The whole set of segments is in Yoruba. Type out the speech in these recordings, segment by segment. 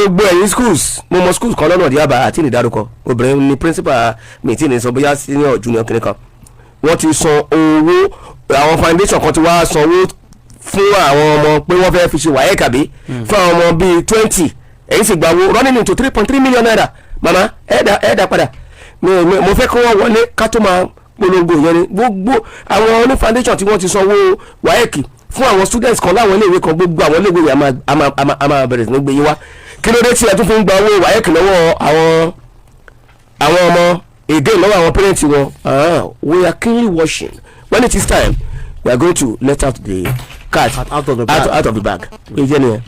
gbogbo ẹ̀yin schools mo mọ schools kan lọ́nà Ìdíàbá àti ìdárúkọ obìnrin ni principal mi tí ní sọ bóyá senior junior kìnìkan wọ́n ti san owó àwọn foundation kan ti wá sanwó fún àwọn ọmọ pé wọ́n fẹ́ fi ṣe WAEC àbí fún àwọn ọmọ bíi 20 èyí sì gba owó running into 3.3 million naira mama ẹ̀ẹ́dà padà mo fẹ́ kí wọ́n wọlé ká tó máa polongo yẹn ni gbogbo àwọn oní foundation tí wọ́n ti sanwó WAEC fún àwọn students kan láwọn iléèwé kan gbogbo àwọn iléèwé yẹn a máa bẹ̀rẹ̀ sí ní gbé yín wá kí ló dé tí ẹ tún fi ń gba owó WAEC lọ́wọ́ àwọn ọmọ again lọ́wọ́ àwọn parents wọn. We are keenly watching when it is time we are going to let out the cat out of the bag. ìjẹ́ nìyẹn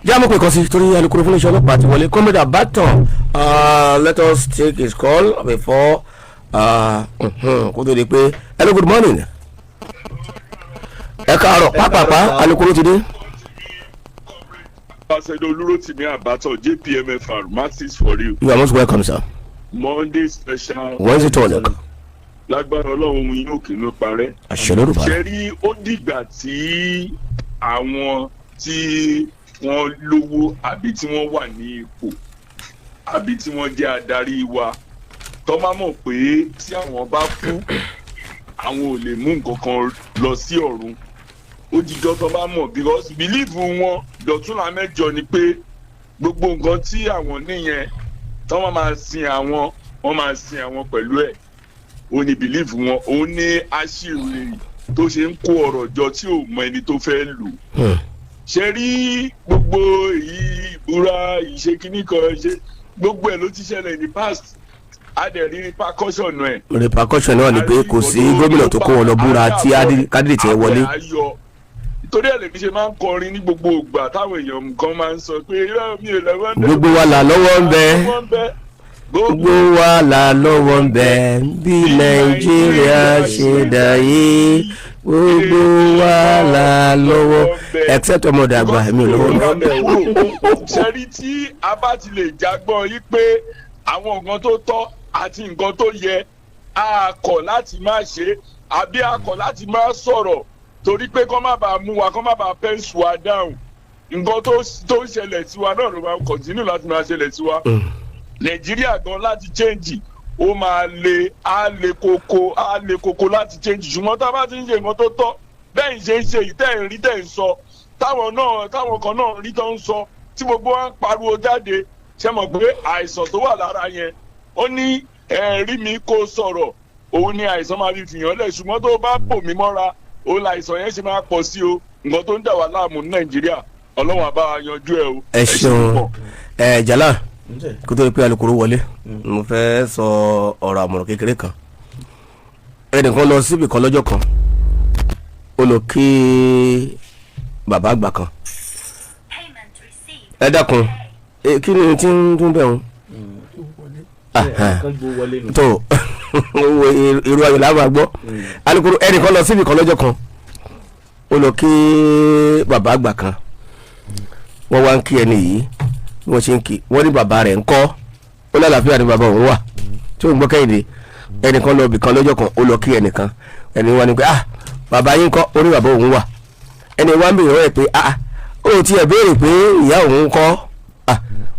jáàmù pé kan sí torí alukoro fún iṣẹ́ ọlọ́pàá àti wọlé kọ́mẹ́dà bàtàn let us take his call before kó tó di pé hello good morning ẹ káàárọ̀ pápápá alukoro ti dé. Ambassador Olurotimi Abato JPMFR masses for you. You are most welcome sir. Monday special. Wednesday tonic. Lágbára Ọlọ́run yín òkè ló parẹ́. Àṣẹlórúbá. Ṣé rí ó dìgbà tí àwọn tí wọ́n lówó àbí tí wọ́n wà ní ipò àbí tí wọ́n jẹ́ adarí wa tó máa mọ̀ pé tí àwọn bá kú àwọn ò lè mú nǹkan kan lọ sí ọ̀run. Ó jíjọ́ tó bá mọ̀ because belief wọn dọ̀túnla mẹ́jọ ni pé gbogbo nǹkan tí àwọn níyẹn tó máa sin àwọn wọ́n máa sin àwọn pẹ̀lú ẹ̀. Ó ní belief wọn ó ní àṣírí tó ṣe ń kó ọ̀rọ̀ jọ tí ò mọ ẹni tó fẹ́ lò. Ṣé rí gbogbo ìbúra ìṣekíní kan ṣe gbogbo ẹ̀ ló ti ṣẹlẹ̀ ní past adẹ̀rí repercussion ẹ̀. repercussion náà ni pé kò sí gómìnà tó kó wọn lọ búra tí kádìrì tiẹ̀ wọlé. Torí ẹ̀ lèmi ṣe máa ń kọrin ní gbogbo ìgbà táwọn èèyàn kan máa ń sọ pé irọ́ mi ò lọ́wọ́ ń bẹ. gbogbo wa là lọ́wọ́ ń bẹ. gbogbo wa là lọ́wọ́ ń bẹ bí Nàìjíríà ṣe dà yìí gbogbo wa là lọ́wọ́ except ọmọdé àgbà mi ò lọ́wọ́ ń bẹ. ṣẹ́rí tí a bá ti lè jágbọ́n yí pé àwọn nǹkan tó tọ́ àti nǹkan tó yẹ a kọ̀ láti má ṣe àbí a kọ̀ láti má sọ̀rọ̀ torí pé kọ́ má bàa mú wa kọ́ má bàa pẹ́ǹsì wa dáhùn nǹkan tó ń ṣẹlẹ̀ sí wa náà ló máa kọ̀tínú láti máa ṣẹlẹ̀ sí wa. Nàìjíríà gan láti change ó máa le koko láti change ṣùgbọ́n tá a bá ti ń ṣe nǹkan tó tọ́ bẹ́ẹ̀ ṣe ń ṣe ìtẹ́ ìrí tẹ̀ ń sọ táwọn kan náà rí tó ń sọ tí gbogbo wa ń pariwo jáde ṣe mọ̀ pé àìsàn tó wà lára yẹn ó ní ẹ̀rí mi kó sọ̀rọ̀ òun ni àìsàn máa fi fìyàn lẹ̀ ṣùgbọ́n tó bá bò mí mọ́ra òun làìsàn yẹn ṣe máa pọ̀ sí o nǹkan tó ń dà wá láàmú ní Nàìjíríà Ọlọ́run á bá wa yanjú ẹ o. ẹ ṣeun Jàlá kó tó di pé alukoro wọlé mo fẹ́ sọ ọ̀rọ̀ àmọ̀ràn kékeré kan ẹnìkan lọ síbì kan lọ́jọ́ kan ó lọ kí bàbá àgbà kan ẹ dákun kí ni tí ń dún bẹ́ẹ̀ o tó irú ayọ̀ làwọn àgbọ̀ alukoro ẹnìkan lọ síbì kan lọ́jọ́ kan ó lọ kí bàbá àgbà kan wọ́n wá ń kí ẹni yìí wọ́n ṣe ń kí wọ́n ní bàbá rẹ̀ ń kọ́ ó lálàáfíà ní bàbá òun wà tí ó ń gbọ́ Kẹ́hìndé ẹnìkan lọ bìkan lọ́jọ́ kan ó lọ kí ẹnìkan ẹni wá ní pé bàbá yín kọ́ ó ní bàbá òun wà ẹni wá ń bèèrè rẹ̀ pé ó ti ẹ̀ béèrè pé ìyá òun kọ́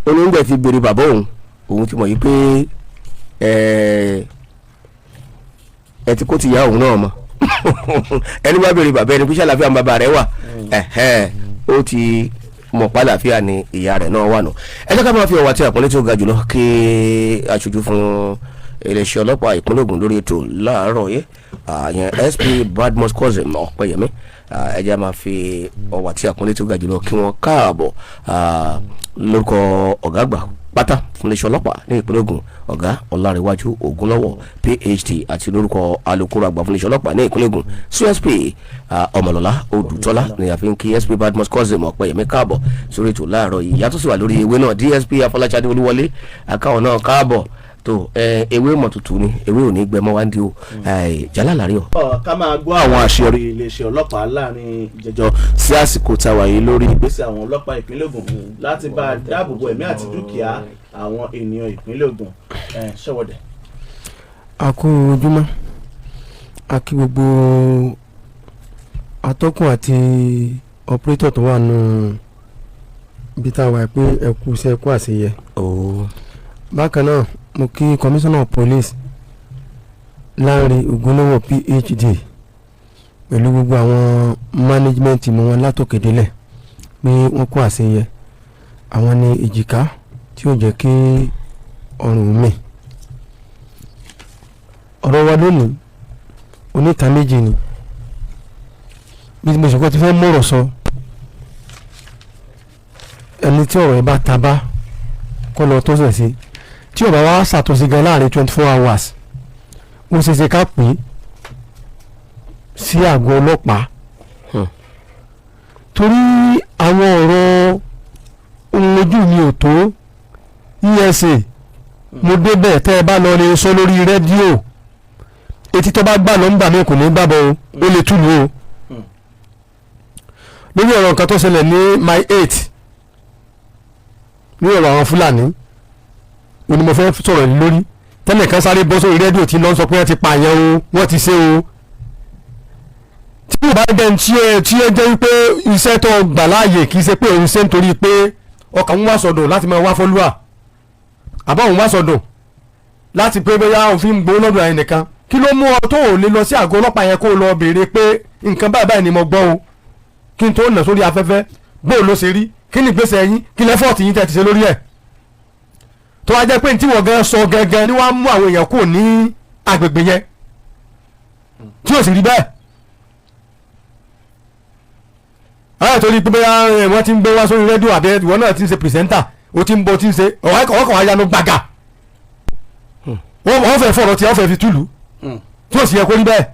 onígbẹ̀ ti béèrè bàbá òun ti mọ̀ yí pé ẹ ti kó ti ìyá òun náà mọ̀ ẹni wá béèrè bàbá ẹni pé ṣàlàáfíà ń bàbá rẹ̀ wà ó ti mọ̀ pálàfíà ni ìyá rẹ̀ náà wà nù. ẹ jẹ́ ká máa fi ọ̀wà tí àpọ́nlé tó ga jùlọ kí aṣojú fún iléeṣẹ́ ọlọ́pàá ìpínlẹ̀ Ògùn lórí ètò láàárọ̀ yìí àyẹn SP Badmus Cousin Ọ̀pẹ̀yẹmí ẹ jẹ́ máa fi ọ̀wà tí àpọ́nlé tó ga jùlọ kí wọ́n káàbọ̀ lórúkọ ọ̀gá àgbà pátá fún iléeṣẹ́ ọlọ́pàá ní ìpínlẹ̀ Ògùn ọ̀gá Ọlárẹ̀wájú Ògúnlọ́wọ̀ PhD àti lórúkọ alukoro àgbà fún iléeṣẹ́ ọlọ́pàá ní ìpínlẹ̀ Ògùn CSP Ọmọlọ́lá Odùtọ́lá ní àfihàn kí SP Badmus Cousin Ọ̀pẹ̀yẹmí káàbọ̀ sórí ètò láàárọ̀ yìí yàtọ̀ sí wà lórí ewé náà DSP Afọláṣadé Olúwọlé àkáwọn náà káàbọ̀ tó ewé mọ̀ tuntun ni ewé ò ní gbẹmọ́ wá ń di o Jàlá lárí o. ká máa gbọ́ àwọn àṣeyọrí iléeṣẹ́ ọlọ́pàá láàrin ìjẹjọ sí àsìkò táwa yìí lórí ìgbésẹ̀ àwọn ọlọ́pàá ìpínlẹ̀ Ògùn láti bá a dáàbò bo ẹ̀mí àti dúkìá àwọn ènìyàn ìpínlẹ̀ Ògùn ṣọwọ́dẹ̀. a kú ojúmọ́ a kí gbogbo atọ́kùn àti ọ̀pẹ́rẹ́tọ̀ tó wà nù bí tá a wà pé ẹ kú iṣẹ́ kú àṣeyẹ. bákan náà mo kí commissioner of police Lanre Ogunlowo PhD pẹ̀lú gbogbo àwọn management mọ́ wọn látòkèdélẹ̀ pé wọ́n kú àṣeyẹ. àwọn ní èjìká tí ó jẹ́ kí ọrùn mi. ọ̀rọ̀ wa lónìí oníta méjì ni bí mo ṣe kọ́ ti fẹ́ mọ̀rọ̀ sọ ẹni tí ọ̀rọ̀ ẹ̀ bá ta bá kọ́ lọ tó sẹ̀ sí tí ọ̀bá wa ṣàtúnṣe gan láàrin 24 hours ó ṣe ṣe ká pè é sí àgọ́ ọlọ́pàá torí àwọn ọ̀rọ̀ ohun ojú mi ò tó Ilese mo débẹ̀ tẹ́ ẹ bá lọ lè sọ lórí rédíò etí tó bá gbà lọ ń gbà mí kò ní gbàbọ̀ o ó lè túlù o lórí ọ̀rọ̀ nǹkan tó ṣẹlẹ̀ ní my 8 ní ọ̀rọ̀ àwọn Fúlàní ó ní mo fẹ́ sọ̀rọ̀ lórí tẹ́lẹ̀ kan sáré bọ́ sórí rédíò tí lọ́n sọ pé wọ́n ti pààyàn o wọ́n ti ṣe o tí yóò bá dẹ́n tí ẹ jẹ́ wípé iṣẹ́ tó gbà láàyè kì í ṣe pé òun ṣe nítorí pé ọkàn ń wá sọ̀dọ̀ láti máa wá fọ́lúwà àbá òun wá sọ̀dọ̀ láti pé bóyá òfin gbó lọ́dọ̀ àyè nìkan kí ló mú ọ tó ò lè lọ sí àgọ́ ọlọ́pàá yẹn kó o lọ béèrè pé nǹkan báyìí báyìí ni mo gbọ́ o kí n tó nà sórí afẹ́fẹ́ bóò ló ṣe rí kí ni ìgbésẹ̀ yín kí lẹ́fọ̀tì yín tẹ́ ti ṣe lórí ẹ̀ tó wá jẹ́ pé tí wọ́n gan sọ gangan ni wọ́n á mú àwọn èèyàn kò ní agbègbè yẹn tí ò sì rí bẹ́ẹ̀. ayọ̀ tó ní pé bóyá wọ́n ti ń gbé wá sórí rédíò àbẹ́ ìwọ náà ti ń ṣe pìrìsẹ́ńtà ó ti ń bọ́ ti ń ṣe ọ̀kọ̀ wá yanu gbàgà wọ́n fẹ́ fọ̀rọ̀ tí wọ́n fẹ́ fi túlù tí ò sì yẹ kó rí bẹ́ẹ̀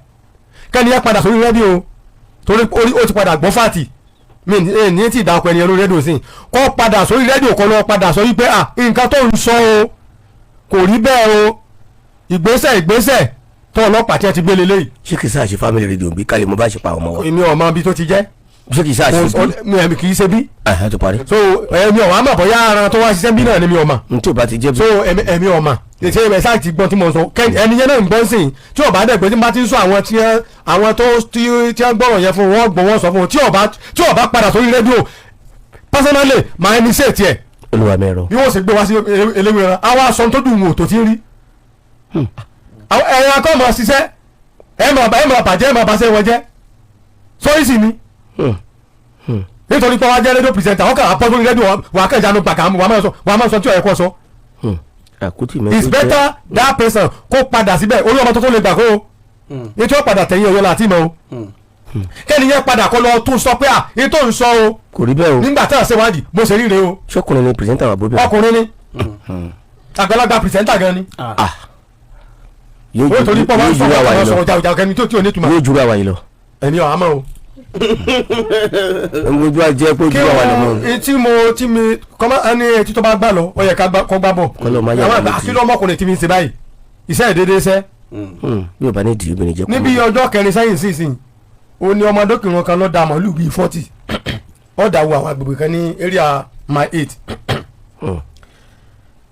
kẹ́ni yẹn padà sórí rédíò torí ó ti padà gbọ́ fàtì mi ní tí ìdáko ẹni ẹ̀rọ rédíò sí kọ́ padà sórí rédíò kọ́ lọ́ọ́ padà sọ wípé nǹkan tó ń sọ o kò rí bẹ́ẹ̀ o ìgbésẹ̀ tó ọlọ́pàá tí ẹ ti gbé lélẹ́yìí. ṣé kìí sáà ṣe family radio bí kálí mo bá ṣe pa ọmọ wa. èmi ọmọ bí tó ti jẹ́. ṣé kìí sáà ṣe bí. èmi kì í ṣe bí. tó parí. so èmi ọ̀wá mọ̀ bóyá ara tó wá ṣiṣẹ́ bí náà ni mi ọ̀mà. n tí o bá ti jẹ́ bí. so èmi ọ̀mà ṣe ẹ sáà ti gbọ́n tí mo sọ ẹni yẹn náà ń gbọ́n sí i tí ọba dẹ̀ pé tí n bá ti ń sọ àwọn tí wọ́n gbọ́rọ̀ yẹn fún wọn gbọ́ wọn sọ fún wọn tí ọba padà sórí rédíò personally máa ẹni ṣe tiẹ̀ olúwa mẹ́rọ. bí wọ́n ṣe gbé wá sí eléwé rẹ àwọn aṣọ tó dùn wò tó ti ń rí ẹ̀yin akọ́ mọ̀ ṣiṣẹ́ ẹ̀ mọ̀ bàjẹ́ ẹ̀ mọ̀ bàṣẹ́ wọn jẹ́ sọ́yìn sì ni nítorí pé wọ́n á jẹ́ rédíò pìrìsẹ́ńtà wọ́n kà á pọ́ sórí rédíò wọ́n á kẹ́jà ló gbàgà wọ́n á máa sọ tí ọ̀yẹ́ kọ́ sọ. It's better that person kó padà síbẹ̀ orí ọmọ tó lè gbà kó o ètò ọ̀padà tẹ̀yìn ọ̀yọ́ láti mọ̀ o kẹ́ni yẹn padà kọ́ lọ tún sọ pé ètò ń sọ o kò rí bẹ́ẹ̀ o nígbà tá à ń ṣèwádìí bó ṣe ríre o. ṣọkùnrin ni pìrìsẹ́ńtà wà bóbí. ọkùnrin ni àgbàlagbà pìrìsẹ́ńtà gan ni. yóò torí pọ̀ wọ́n sọ̀rọ̀ àwọn sọ̀rọ̀ jàjà kẹ́ni tó tí ò ní tuma. yóò jura wàyí lọ. ẹ̀mí ọ̀ àmọ́ o. ojú ajẹ́ pé ojú wa lọ mọ́. tí mi kọ́mọ́ ẹni etí tó bá gbà lọ ọ yẹ ká kọ́ gbà bọ̀. kọ́lọ́ máa yà wọ́n ti. àkìlọ́ ọmọkùnrin tí mi ń ṣe báyìí iṣẹ́ ìdédé sẹ́. bí o bá ní ìdí obìnrin jẹ́ kúrò. níbi ọjọ́ kẹrin sẹ́yìn sísìn o ní ọmọ dókìrún kan lọ́ọ́ da màálù bíi 40 ọ̀dà wo àwọn agbègbè kan ní area my 8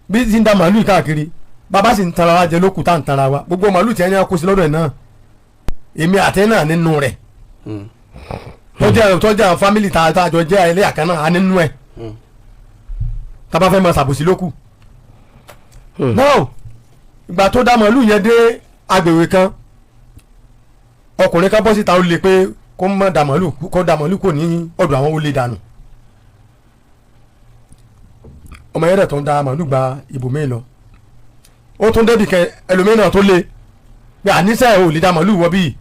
bí ti ń da màálù káàkiri bàbá sì ń tara wa jẹ lókùn tá à ń tara wa gbogbo màálù tí ẹni kó sí lọ́dọ̀ ẹ̀ náà èmi àtẹ náà nínú rẹ̀ tọ́jú àwọn fámìlì tá a jọ jẹ́ ilé àkànnà á nínú ẹ̀ tábà fẹ́ máa ṣàbòsí lókù. náà ìgbà tó da màálù yẹn dé agbègbè kan ọkùnrin kan bọ́ síta ó lè pé kó má da màálù kò ní ọ̀dọ̀ àwọn ó lè dànù ọmọ yẹn dẹ̀ tó ń da màálù gba ibòmíì lọ ó tún débi kẹ ẹlòmíì náà tó lé pé àníṣe ò lè da màálù wọ bíi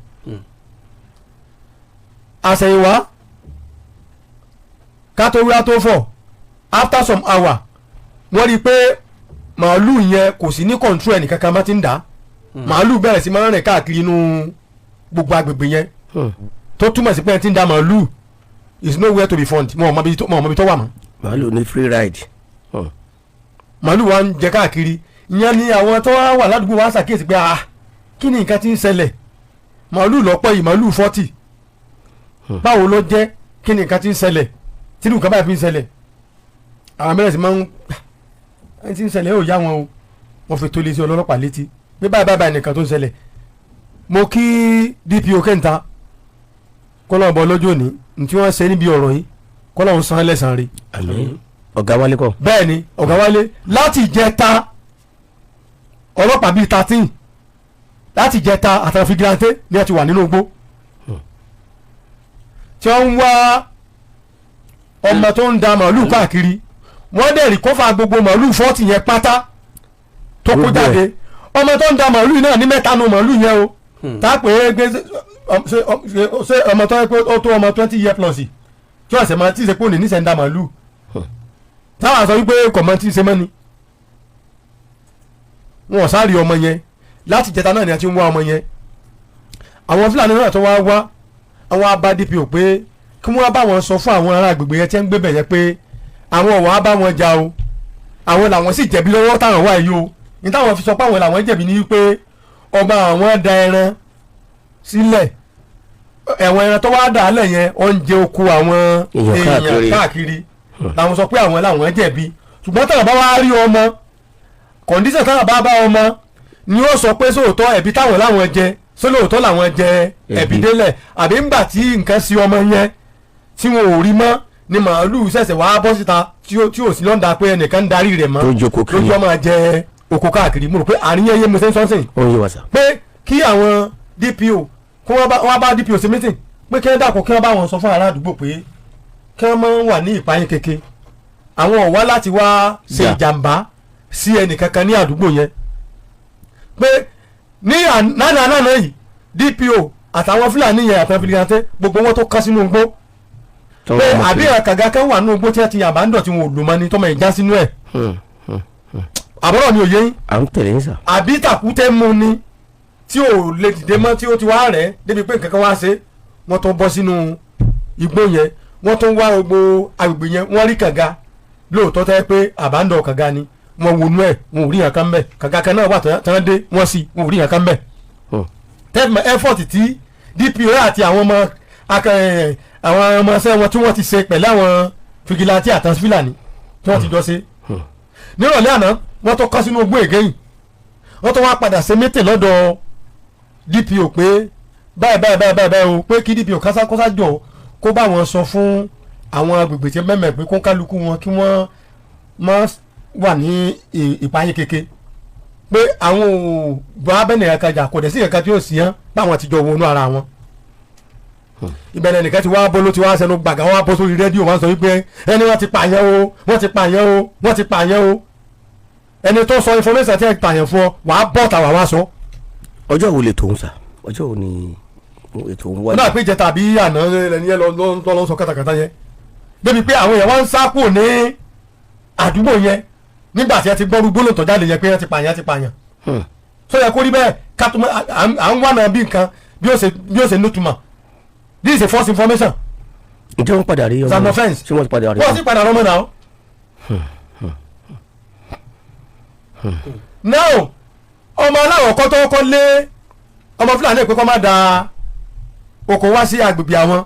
àṣẹ̀yìnwá ká tó wíwá tó fọ̀ after some hour wọ́n rí i pé màálù yẹn kò sí ní control ẹnì kankan má ti ń dà màálù bẹ̀rẹ̀ sí máa ń rìn káàkiri inú gbogbo agbègbè yẹn tó túmọ̀ sí pé ẹ ti ń da màálù is nowhere to be found mọ̀ ọmọ ibi tó wà mọ́. màálù ní free ride. màálù wa ń jẹ káàkiri ìyẹn ni àwọn tó wà ládùúgbò wa ṣàkíyèsí pé kí ni nǹkan ti ń ṣẹlẹ̀ màálù lọ́pọ̀ yìí màálù 40 báwo ló jẹ́ kí ni nǹkan ti ń ṣẹlẹ̀ tí nǹkan báyìí fi ń ṣẹlẹ̀ àwọn mẹ́rẹ̀ẹ́sì máa ń ti ń ṣẹlẹ̀ yóò yá wọn o wọ́n fi tó lé sí ọlọ́pàá létí pé báyìí nìkan tó ń ṣẹlẹ̀ mo kí DPO kẹ́ńtà kọ́lọ́ ọ̀bọ lọ́jọ́ òní ní tí wọ́n ṣe níbi ọ̀rọ̀ yìí kọ́lọ́ ń san ẹlẹ́sàn rí ọ̀gá wálé kọ́. bẹ́ẹ̀ ni ọ̀gá wálé láti ìjẹta ọlọ́pàá bíi 13 láti ìjẹta àtàwọn fìgìláńtẹ́ ni ẹ ti wà nínú igbó tí wọ́n ń wá ọmọ tó ń da màálù káàkiri wọ́n dẹ̀ rí kófà gbogbo màálù 40 yẹn pátá tó kó jáde ọmọ tó ń da màálù náà ní mẹ́ta nu màálù yẹn o tá a pè é gbé ṣe ọmọ tó yẹ pé ó tó ọmọ 20 years plus tí wọ́n ṣe máa tí ì ṣe pé òní níṣẹ́ ń da màálù táwọn sọ wípé kọ̀mọ́ tí ì ṣe mọ́ ni wọn ò sáré ọmọ yẹn láti jẹta náà ni a ti ń wá ọmọ yẹn àwọn Fúlàní náà tó wá àwọn abá DPO pé kí wọ́n bá wọn sọ fún àwọn ará agbègbè yẹn tí ń gbé bẹ̀ yẹn pé àwọn ọ̀wọ́ á bá wọn jà o àwọn làwọn sì jẹ̀bi lọ́wọ́ táwọn wá yìí o ní táwọn fi sọ pé àwọn làwọn jẹ̀bi ní wípé ọba àwọn da ẹran sílẹ̀ ẹ̀wọ̀n ẹran tó wá dà á lẹ̀ yẹn oúnjẹ oko àwọn èèyàn káàkiri làwọn sọ pé àwọn làwọn jẹ̀bi ṣùgbọ́n táwọn bá wá rí ọmọ kọ̀ǹdíṣàn táwọn bá ọmọ ni ó sọ pé sóòótọ́ ẹ̀bí táwọn làwọn jẹ sólóòótọ́ làwọn jẹ ẹ̀bí délẹ̀ àbí ńgbà tí nǹkan sí ọmọ yẹn tí wọn ò rí mọ́ ni màálù ṣẹ̀ṣẹ̀ wá bọ́ síta tí ò sí lọ́ńdà pé ẹnìkan ń darí rẹ̀ mọ́ lójú ọmọ jẹ oko káàkiri mo rò pé àríyàn yé mo ṣe ń sọ́nsìn pé kí àwọn DPO kí wọ́n bá DPO ṣe meeting pé kí wọ́n dàpọ̀ kí wọ́n bá wọn sọ fún ará àdúgbò pé kí wọ́n máa wà ní ìpayín keke àwọn ò wá láti wá ṣe ìjàmbá sí ẹnìkankan ní àdúgbò yẹn pé ní àná yìí DPO àtàwọn Fúlàní yẹn àtàwọn fìlìyàntẹ gbogbo wọn tó kọ́ sínú igbó pé àbí àkàgà kan wà nínú igbó tí wọ́n ti yàgbá ń dọ̀ tí wọn ò lò mọ́ ni tọ́mọ ìjà sínú ẹ̀ àbọ̀rọ̀ mi ò yé yín à ń tẹ̀lé sà. àbí tàkútẹ́ mu ni tí ò lè dìde mọ́ tí ó ti wá rẹ̀ débi pé nǹkan kan wá ṣe wọ́n tó bọ́ sínú igbó yẹn wọ́n tó ń wá gbogbo agbègbè yẹn wọ́n rí kànga lóòótọ́ tẹ́ pé àbándọ̀ kànga ni wọ́n wọnú ẹ̀ wọn ò rí nǹkan bẹ́ẹ̀ kànga kan náà wà tán dé wọ́n sì wọn ò rí nǹkan bẹ́ẹ̀. tẹ́lifíà effort tí DPO àti àwọn ọmọọṣẹ́ wọn tí wọ́n ti ṣe pẹ̀lú àwọn fìgìláńtì àtàwọn Fúlàní tí wọ́n ti jọ ṣe. nírọ̀lẹ́ àná wọ́n tó kọ́ sínú ogbó ègéyìn wọ́n tó wá padà ṣe mítìn lọ́dọ̀ DPO pé báyìí o pé kí DPO kásákọ́sá jọ kó bá wọn sọ fún àwọn agbègbè tí mẹ́mẹ́ pé kó kálukú wọn kí wọ́n má wà ní ìpayín keke pé àwọn ò bá bẹ́ẹ̀ nìkan jà kò dẹ̀ sí nǹkan tí yóò sí yán báwọn ti jọ wọnú ara wọn. ìbẹ̀rẹ̀ nìkan ti wá bọ́ ló ti wá sẹ́nu gbàgà wọ́n á bọ́ sórí rédíò wọ́n sọ wípé ẹni wọ́n ti pààyàn o wọ́n ti pààyàn o wọ́n ti pààyàn o ẹni tó sọ information tí ẹ pààyàn fún ọ wàá bọ́ ta wàá sọ. ọjọ́ wo lè tó ń sà ọjọ́ wo ni ètò ń wáyé. náà pé ìjẹta àbí àná ẹni yẹn lọ sọ kátàkátà yẹn débi pé àwọn èèyàn wá ń sá kúrò ní àdúgbò yẹn nígbà tí ẹ ti gbọ́rú gbólóhùn tó jáde yẹn pé ẹ ti pààyàn tó yẹ kó rí bẹ́ẹ̀ kátó à ń wá náà bí nǹkan bí ó ṣe nítumọ̀ this is a false information. ǹjẹ́ wọ́n padà rí ọmọ some offence ṣé wọ́n ti padà rí wọ́n ti padà rọ́mọ náà. now ọmọ aláwọ̀ kọ́ tó kọ́ lé ọmọ Fúlàní pé kọ́ má da oko wá sí agbègbè àwọn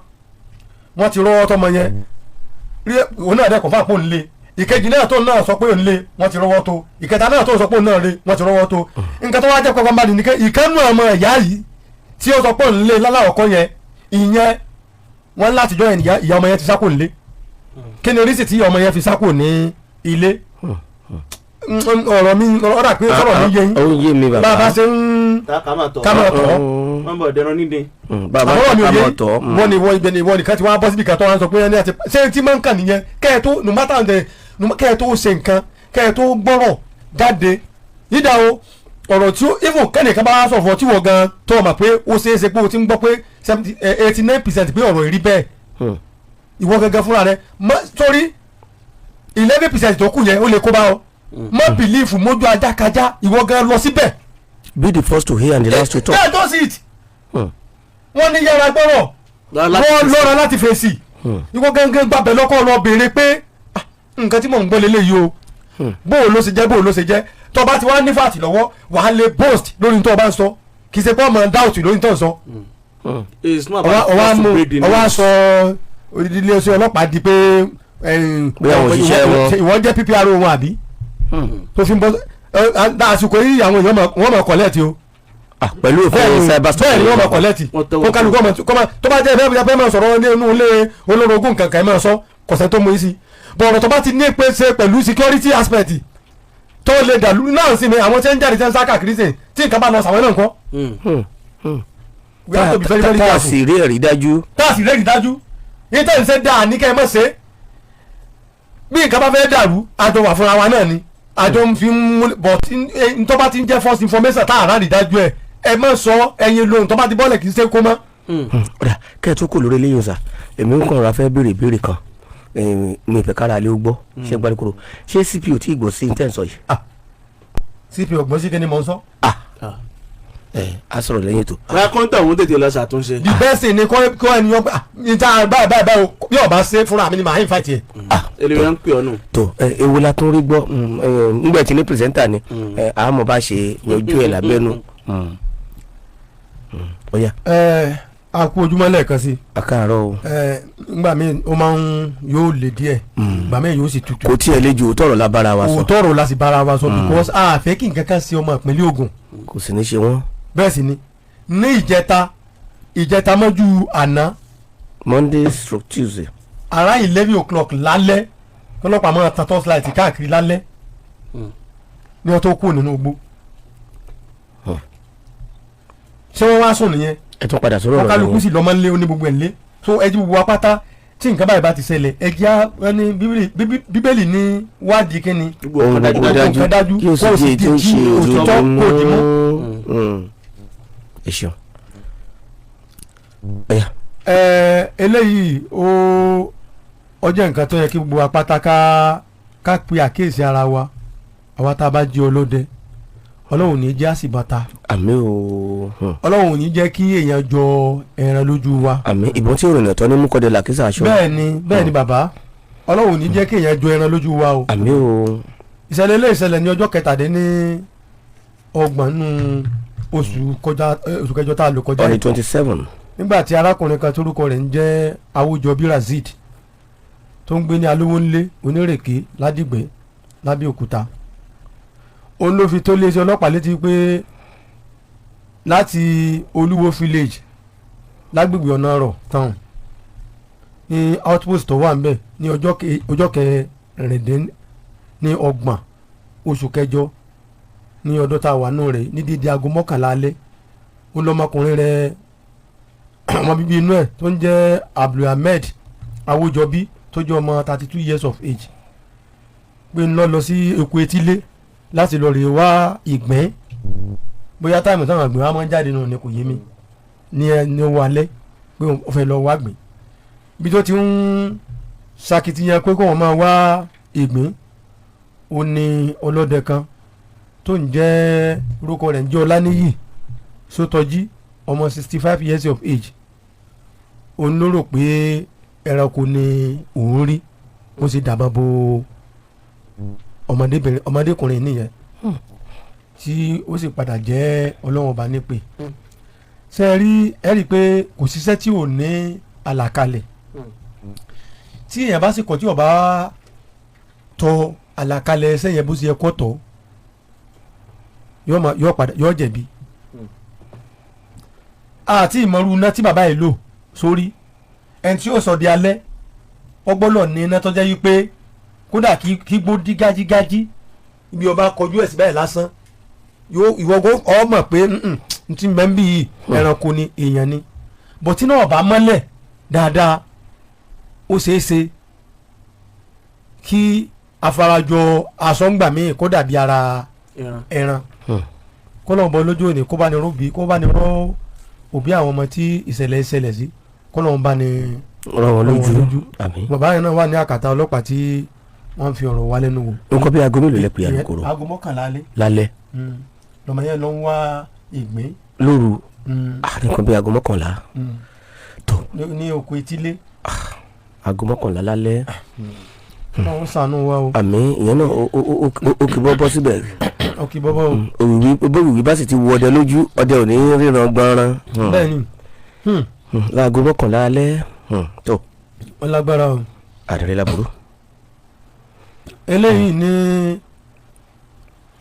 wọ́n ti rọ́wọ́ tọmọ yẹn òun náà dẹ́kun fún àpò ńlẹ̀ ìkejì náà tó náà sọ pé òun lé wọ́n ti rọ́wọ́ tó ìkẹta náà tó sọ pé òun náà lé wọ́n ti rọ́wọ́ tó nǹkan tó wá jẹ́ pẹ́pẹ́ mbàdì nìkan ìkànnù ọmọ ìyá yìí tí ó sọ pé òun lé láláwọ̀ kọ́ yẹn ìyẹn wọ́n láti jọ ìyá ọmọ yẹn ti sákò nílé kí ni oríṣi tí ọmọ yẹn fi sákò ní ilé ọ̀rọ̀ mi ọ̀rọ̀ pé sọ̀rọ̀ mi yé yín bàbá ṣe ń kámọ̀ tọ́ wọ́n bọ̀ dẹran nídìí. bàbá kámọ̀ tọ́ wọ́n ní wọ́n nìkan tí wọ́n á bọ́ síbi kan tó wọ́n sọ pé ẹni àti ṣé tí máa ń kàn nìyẹn kẹ́ẹ̀ no matter the kẹ́ẹ̀ tó ṣe nǹkan kẹ́ẹ̀ tó gbọ́rọ̀ jáde yídà o ọ̀rọ̀ tí even kẹ́nìkan bá sọ̀rọ̀ tí wọ́n gan tó o mọ̀ pé ó ṣeé ṣe pé o ti ń gbọ́ pé 89% pé ọ̀rọ̀ ìrí bẹ́ẹ̀ ìwọ gangan fúnra rẹ torí 11% tó kù yẹn ó lè kó bá ọ má bìlífù mójú ajákajá ìwọ gan lọ síbẹ̀. be the first to hear and the last to talk. yeah that's it. wọ́n ní yàrá gbọ́rọ̀ wọ́n lọ́ra láti fèsì ìwọ gangan gbàbẹ̀ lọ́kọ́ lọ béèrè pé nǹkan tí mò ń gbọ́ lélẹ́yìí o bóò ló ṣe jẹ́ bóò ló ṣe jẹ́ tó bá ti wá ní fàtì lọ́wọ́ wàá lè boast lórí tó o bá ń sọ kì í ṣe pé ọmọ doubt lórí tó ń sọ. ọwọ́ sọ ilé iṣẹ́ ọlọ́pàá di pé ìwọ jẹ́ PPR wọn àbí tó fi ń bọ́ àsìkò yìí àwọn èèyàn wọ́n mọ̀ kọ́lẹ́ẹ̀tì o. pẹ̀lú òfin cyber story bẹ́ẹ̀ ni wọ́n mọ̀ kọ́lẹ́ẹ̀tì kó kálukú ọmọ tó bá jẹ́ ẹ̀fẹ́ máa sọ̀rọ̀ nínú ilé olórogún kankan ẹ̀ máa sọ kọ̀sẹ̀ tó mú yìí sí bọ̀rọ̀ tó bá ti ní ìpèsè pẹ̀lú security aspect tó lè dàlú náà sí ni àwọn tí ń jáde tí ń sá káàkiri sè tí nǹkan bá lọ sàwọn náà nǹkan. we have to be very very tá a careful. sì rí ẹ̀rí dájú. tá a sì rẹ́ẹ̀dì dájú ní tẹ́ ń ṣe dáa ní kẹ́ ẹ mọ̀ ṣe bí nǹkan bá fẹ́ dàrú àjọ wà fúnra wa náà ni àjọ ń fi mú but tó bá ti ń jẹ́ first information tá a rà rí dájú ẹ mọ̀ sọ ẹyin lóhùn tó bá ti bọ́ọ̀lẹ̀ kì í ṣe kó mọ́. ọ̀dà kẹ́ ẹ tó kò lórí eléyìí ọ̀sà èmi ń kàn ra fẹ́ béèrè ìbéèrè kan mi ìfẹ́ kára lé ó gbọ́ ṣé gbárùkúrò ṣé CPO tí ìgbọ̀ sí ní tẹ̀sán yìí. CP ọgbọ́n sí kí ni mò ń sọ. a sọ̀rọ̀ lẹ́yìn ètò. báyà kọ́ńtà òun tètè lọ ṣàtúnṣe. the best thing ni kọ́ ẹnìyàn níta báyìí bí ọba ṣe fúnra mi ni màá invite yẹ. èlé ń pè ọ́ nù. tó ewu la tún rí gbọ́ ngbẹ̀ tí ní pírẹsẹ́ńtà ni àmọ́ bá ṣe yanjú ẹ̀ lábẹ́nu. ọ̀ya. a kú ojúmọ́ lẹ́ẹ̀kan sí. a káàárọ̀ o. ngbà míì ó máa ń yóò lè díẹ̀ ngbà míì yóò sì tutù. kò tí ẹ lé ju òótọ́ ọ̀rọ̀ la bára wa sọ. òótọ́ ọ̀rọ̀ la sì bára wa sọ because a fẹ́ kí nǹkan kan sí ọmọ ìpínlẹ̀ Ògùn. kò sì ní ṣe wọ́n. bẹ́ẹ̀ sì ni ní ìjẹta mọ́jú àná. Monday/Tuesday. ara 11 o'clock lálẹ́ ọlọ́pàá máa tan torchlight káàkiri lálẹ́ ní wọ́n tó kú nínú igbó. ṣé wọ́n wá sùn nìyẹn. ẹ tún padà sọ̀rọ̀ ọ̀rọ̀ kálukú sì lọ́mọ ńlé oní gbogbo ẹ̀ ńlé so ẹ ti wọ apáta tí nǹkan báyìí bá ti ṣẹlẹ̀ ẹ jẹ́ ẹni bíbélì ní wádìí kínni ohun dájú kí o sì di ètò ìṣe òtítọ́ kò dì mú. ẹ ṣeun. eléyìí ọjọ́ nǹkan tó yẹ kí gbogbo apáta ká pe àkíyèsí ara wa àwa tá a bá jí ọlọ́dẹ ọlọ́run ò ní jẹ́ àsìbàtà. àmín o. ọlọ́run ò ní jẹ́ kí èèyàn jọ ẹran lójú wa. àmín ìbọn tí òrìnà tán ní mú kọ́dẹ làkísà aṣọ. bẹ́ẹ̀ ni bàbá ọlọ́run ò ní jẹ́ kí èèyàn jọ ẹran lójú wa o. àmín o. ìṣẹ̀lẹ̀ ilé ìṣẹ̀lẹ̀ ní ọjọ́ 27 nínú oṣù kẹjọ tá a lò kọjá. on the 27. nígbà tí arákùnrin kan torúkọ rẹ̀ ń jẹ́ Awójọbí Razid tó ń gbé ní Alówónlé Onírèké Ládìgbẹ́ Lábẹ́òkúta òun ló fi tó iléeṣẹ́ ọlọ́pàá létí pé láti Olúwo village lágbègbè ọ̀nà ọ̀rọ̀ town ní outpost tó wà ńbẹ̀ ní ọjọ́ kẹrìndínlọ́gbọ̀n ní oṣù kẹjọ ní ọdún tá a wà nù rẹ̀ ní dídí aago 11 alẹ́ ó lọ́mọkùnrin rẹ̀ ọmọ bíbí inú ẹ̀ tó ń jẹ́ Abdulhamid Awójọbí tó jẹ́ ọmọ 32 years of age pé ń lọ sí Èkó Etílé láti lọ rè wá ìgbẹ́ bóyá táìmù táwọn àgbẹ̀ wa máa ń jáde nù ní kò yé mi ní owó alẹ́ pé ó fẹ́ lọ wá gbìn bí tó ti ń ṣakitiyan pé kó wọn máa wá ìgbín ó ní ọlọ́dẹ kan tó ń jẹ́ orúkọ rẹ̀ ń jẹ́ Ọláníyì Sótọ́jí ọmọ 65 years of age òun ló rò pé ẹranko ni òun rí ó sì dàbọ̀ bo ọmọdékùnrin nìyẹn tí ó sì padà jẹ́ Ọlọ́run ọba nípè ṣe ẹ rí i pé kò síṣẹ́ tí ò ní àlàkalẹ̀ tí èèyàn bá sì kọ̀ tí ó bá tọ àlàkalẹ̀ ẹsẹ̀ yẹn bó ṣe yẹ kó tọ̀ yóò jẹ̀bi àti ìmọ̀rú iná tí bàbá yìí lò sórí ẹni tí ó sọ di alẹ́ ọgbọ́lọ̀ ní iná tó jẹ́ yí pé kódà kí gbó dí gájígájí ibi ọba kọjú ẹ̀ sí báyìí lásán ìwọ́gbó ọmọ pé n ti mẹ́ ń bí ẹranko ni èèyàn ni bọ̀tí náà ọba mọ́lẹ̀ dáadáa ó ṣeé ṣe kí afarajọ asọ́ngbà míì kó dàbí ara ẹran kó lọ́n bọ́ lójú òní kó bá ní rọ́ òbí àwọn ọmọ tí ìṣẹ̀lẹ̀ ìṣẹ̀lẹ̀ sí kó lọ́n bá ní rọ́ wọn lójú. bàbá yẹn náà wà ní àkàtà ọlọ́pàá tí wọ́n fi ọ̀rọ̀ wá lẹ́nu wò. nǹkan bí aago mélòó lẹ pè àlùkòrò. aago 11 alẹ́. lálẹ́. lọ́mọ yẹn ló ń wá ìgbín. lóru nǹkan bí aago 11. tó ní Oko Etílé. aago 11 lálẹ́. wọ́n ṣàánú wa o. àmì ìyẹn náà ó kì bọ́ bọ́ síbẹ̀. ó kì bọ́ bọ́ o. òwìwí bá sì ti wo ọdẹ lójú ọdẹ ò ní ríran gbọ́nrán. bẹ́ẹ̀ni. láago 11 alẹ́. tó. wọ́n lágbára o. àdàrẹ́ làbúrò. eléyìí ní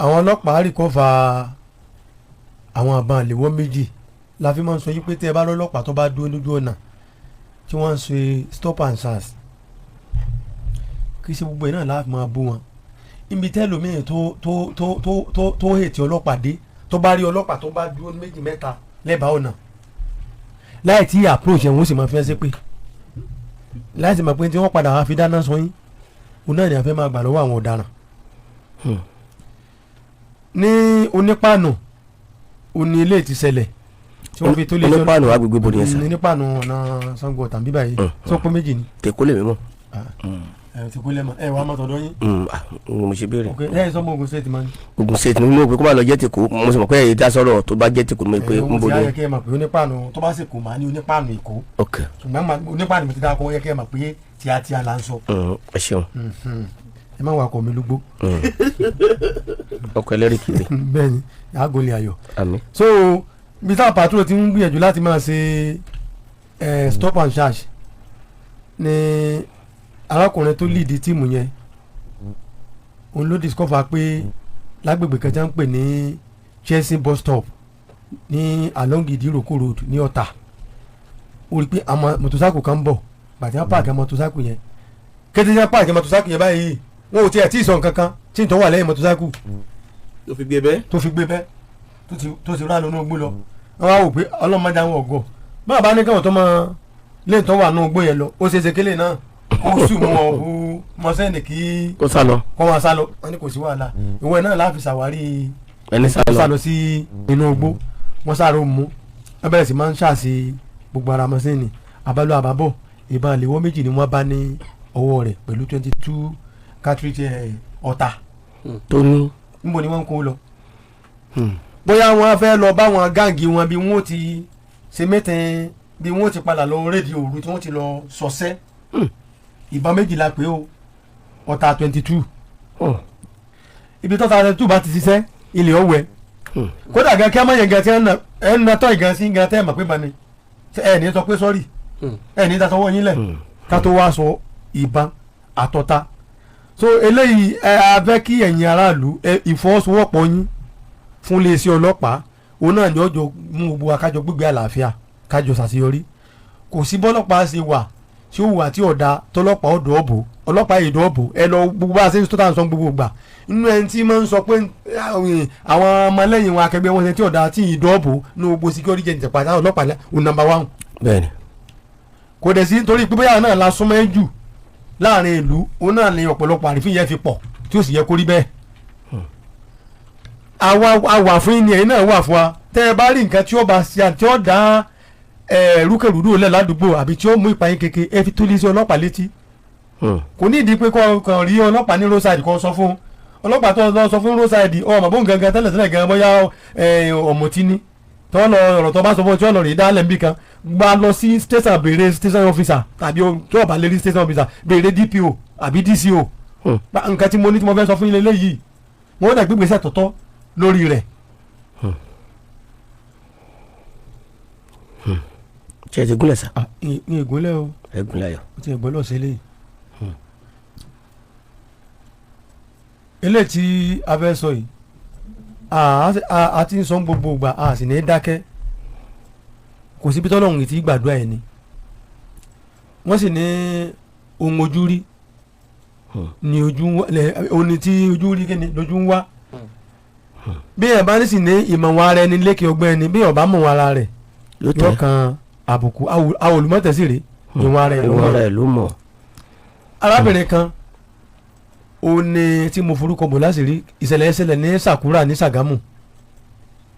àwọn ọlọ́pàá rìkọ́fà àwọn àbọn àléwọ́ méjì la fi máa ń sọ yí pé tẹ́ ẹ bá lọ́lọ́pàá tó bá dúró lójú ọ̀nà tí wọ́n ń ṣe stop and search kì í ṣe gbogbo ẹ̀ náà láti máa bú wọn ibi tẹ́lòmíì tó hètì ọlọ́pàá dé tó bá rí ọlọ́pàá tó bá dúró méjì mẹ́ta lẹ́bàá ọ̀nà láì tí approach ẹ̀ wọ́n sì máa fẹ́ ṣe pé láì sì máa pé tí wọ́n padà wá fi dáná sọ yín òun náà ni a fẹ́ máa gbà lọ́wọ́ àwọn ọ̀daràn ní onípàánù òní ilé ti ṣẹlẹ̀ tí wọ́n fi tó lé onípàánù agbègbè bòde ẹ̀sán onípàánù ọ̀nà Ṣàngó Ọ̀tà bíbá yìí tí wọ́n pé méjì ni. tèkó lè mímọ́. ti kú lẹ́mọ̀ wàá mọ̀ tọ̀dọ̀ yín. mo ṣe béèrè. ẹ sọ mọ Ògùn State máa ń. Ògùn State ni mo pé kó má lọ jẹ́ tèkó mo sì mọ̀ pé ẹ̀yẹ dá sọ̀rọ̀ tó bá jẹ́ tèkó mo pé ń bolo. ẹ yẹ kí ẹ mọ̀ pé onípàánù tó bá sì kò máa ní onípàánù Èkó. ok ṣùgbọ́n onípàánù mi ti dáa kó yẹ kí ẹ mọ̀ pé tíátíá là ń sọ. ẹ ṣeun. ẹ má wà kọ́ mi lúgbó. ọkọ ẹlẹ́rìí kiri. bẹ́ẹ̀ni àgọ́lẹ̀ ayọ̀. àmín. so bí táwọn patrol ti ń gbìyànjú láti máa ṣe stop and charge ni arákùnrin tó lead tíìmù yẹn òun ló discover pé lágbègbè kan tí wọ́n ń pè ní Chelsea bus stop ní along Ìdíròkò road ní Ọ̀tà ó rí i pé àwọn mọ̀tòsáàkù kan ń bọ̀ bàtí wọ́n pààkì mọ̀tòsáàkù yẹn kété tí wọ́n pààkì mọ̀tòsáàkù yẹn báyìí wọn ò tiẹ̀ tí ì sọ nǹkan kan tí ì tọ́ wà lẹ́yìn mọ̀tòsáàkù tó fi gbé bẹ́ẹ̀ tó ti rán lónú ogbó lọ wọ́n wá wò pé ọlọ́mọdé àwọn ọ̀gọ́ báwa bá ní káwọn tó máa lè tọ́ wà nù ogbó yẹn lọ ó ṣe é ṣe kélé náà ó sùn mọ́ ọ̀hún mọ́sẹ́ni kí kó sá lọ. kọ́ máa sá lọ wọ́n ní kò sí wàhálà ìwọ náà láàfin ṣàwárí ẹni sá lọ. sá lọ sí inú ogbó wọ́n sáré mú wọ́n bẹ̀rẹ̀ sí máa ń ṣàṣì gbogbo ara mọ́sẹ́ni àbálò àbábọ̀ ìbọn àléwọ́ méjì ni wọ́n bá ní ọwọ́ rẹ̀ pẹ̀lú 22 cartridge ọ̀tà tó ní. níbo ni wọ́n ń kó lọ. bóyá wọ́n fẹ́ lọ bá wọn gáàngì wọn bí wọ́n ti ṣe mẹ́tẹ̀ẹ́ bí wọ́n ti padà lọ rédíò òru tí wọ́n ti lọ sọ́sẹ́ ìbọn méjìlá pé o ọ̀tà 22 ibi tọ́ta 22 bá ti ṣiṣẹ́ ilé ọ̀wẹ́ kódà gan kí a má yẹn gan tí ẹ ń natọ́ ìgan sí gan tẹ́ ẹ mọ̀ pé bani ẹ ní sọ pé sọ́ọ̀rì ẹ ní tasọwọ́ yín lẹ̀ ká tó wá sọ ìbọn àtọ́ta so eléyìí ẹ abẹ́ kí ẹ̀yin aráàlú ìfọwọ́sowọ́pọ̀ yín fún iléeṣẹ́ ọlọ́pàá òun náà ni ọjọ́ mú gbogbo akájọ gbígbé àlàáfíà kájọ ṣàṣeyọrí kò sí bọ́lọ́pàá ṣe wà tí ó wà tí ọ̀dà tọlọ́pàá ọ̀dọ̀ ọ̀bù ọlọ́pàá èdè ọ̀bù ẹ lọ gbogbo bá a ṣe ń tó tà ń sọ gbogbo gbà inú ẹni tí máa ń sọ pé àwọn ọmọlẹ́yìn wọn akẹgbẹ́ wọn ṣe tí ọ̀dà tí ìdọ̀ ọ̀bù ní gbogbo security agent pàtàkì ọlọ́pàá ò nàmbà wáhùn. bẹ́ẹ̀ni. kò dẹ̀ sí nítorí pé bóyá náà la súnmọ́ jù láàrin ìlú òun náà ni ọ̀pọ̀lọpọ̀ àrífín yẹn fi pọ̀ tí ó sì yẹ kó rí bẹ́ẹ̀. àwa fún yín ni ẹ̀yin náà wà fún wa tẹ́ ẹ bá rí nǹkan tí ó bá ṣe àti ó dá rúkèrúdú lẹ̀ ládùúgbò àbí tí ó mú ìpayín kéke ẹ fi tó lé sí ọlọ́pàá létí. kò ní ìdí pé kàn rí ọlọ́pàá ní roadside kan sọ fún ọlọ́pàá tó lọ sọ fún roadside ọmọ bóun gangan tẹ́lẹ̀ gan bóyá ọ̀mùtí ni tó lọ ọ̀rọ̀ tó bá sọ fún tí ó lọ rí dálẹ̀ níbì kan gba lọ sí station béèrè station officer tàbí tó bá lè rí station officer béèrè DPO àbí DCO nǹkan tí mo ní tí mo fẹ́ sọ fún ilé yìí wọ́n dẹ̀ gbégbèsè tọ̀tọ̀ lórí rẹ̀. ṣe ti gúnlẹ̀ sá. ní ìgúnlẹ̀ o. ẹ gúnlẹ̀ ayọ̀. o ti ẹ̀gbọ́n lọ sí eléyìí. eléyìí tí a fẹ́ sọ yìí a ti ń sọ gbogbo ìgbà a sì ní dákẹ́ kò síbi tọ́lọ́hún ti gbàdúrà ẹ̀ ni wọ́n sì ní ohun ojú rí ní ojú òní tí ojú rí kíni lójú ń wá bí ẹ̀ bá ní sì ní ìmọ̀ wọn ara ẹni lékè ọgbẹ́ ẹni bí ọ̀ bá mọ̀ wọn ara rẹ̀ yóò kan àbùkù awolùmọ̀tẹ́sí rè ìwọ̀n ara ẹ̀ ló mọ̀. arábìnrin kan òun ni tí mo forúkọ bò láṣìírí ìṣẹ̀lẹ̀ ẹ̀ṣẹ̀lẹ̀ ní Sàkúrà ní Ṣàgámù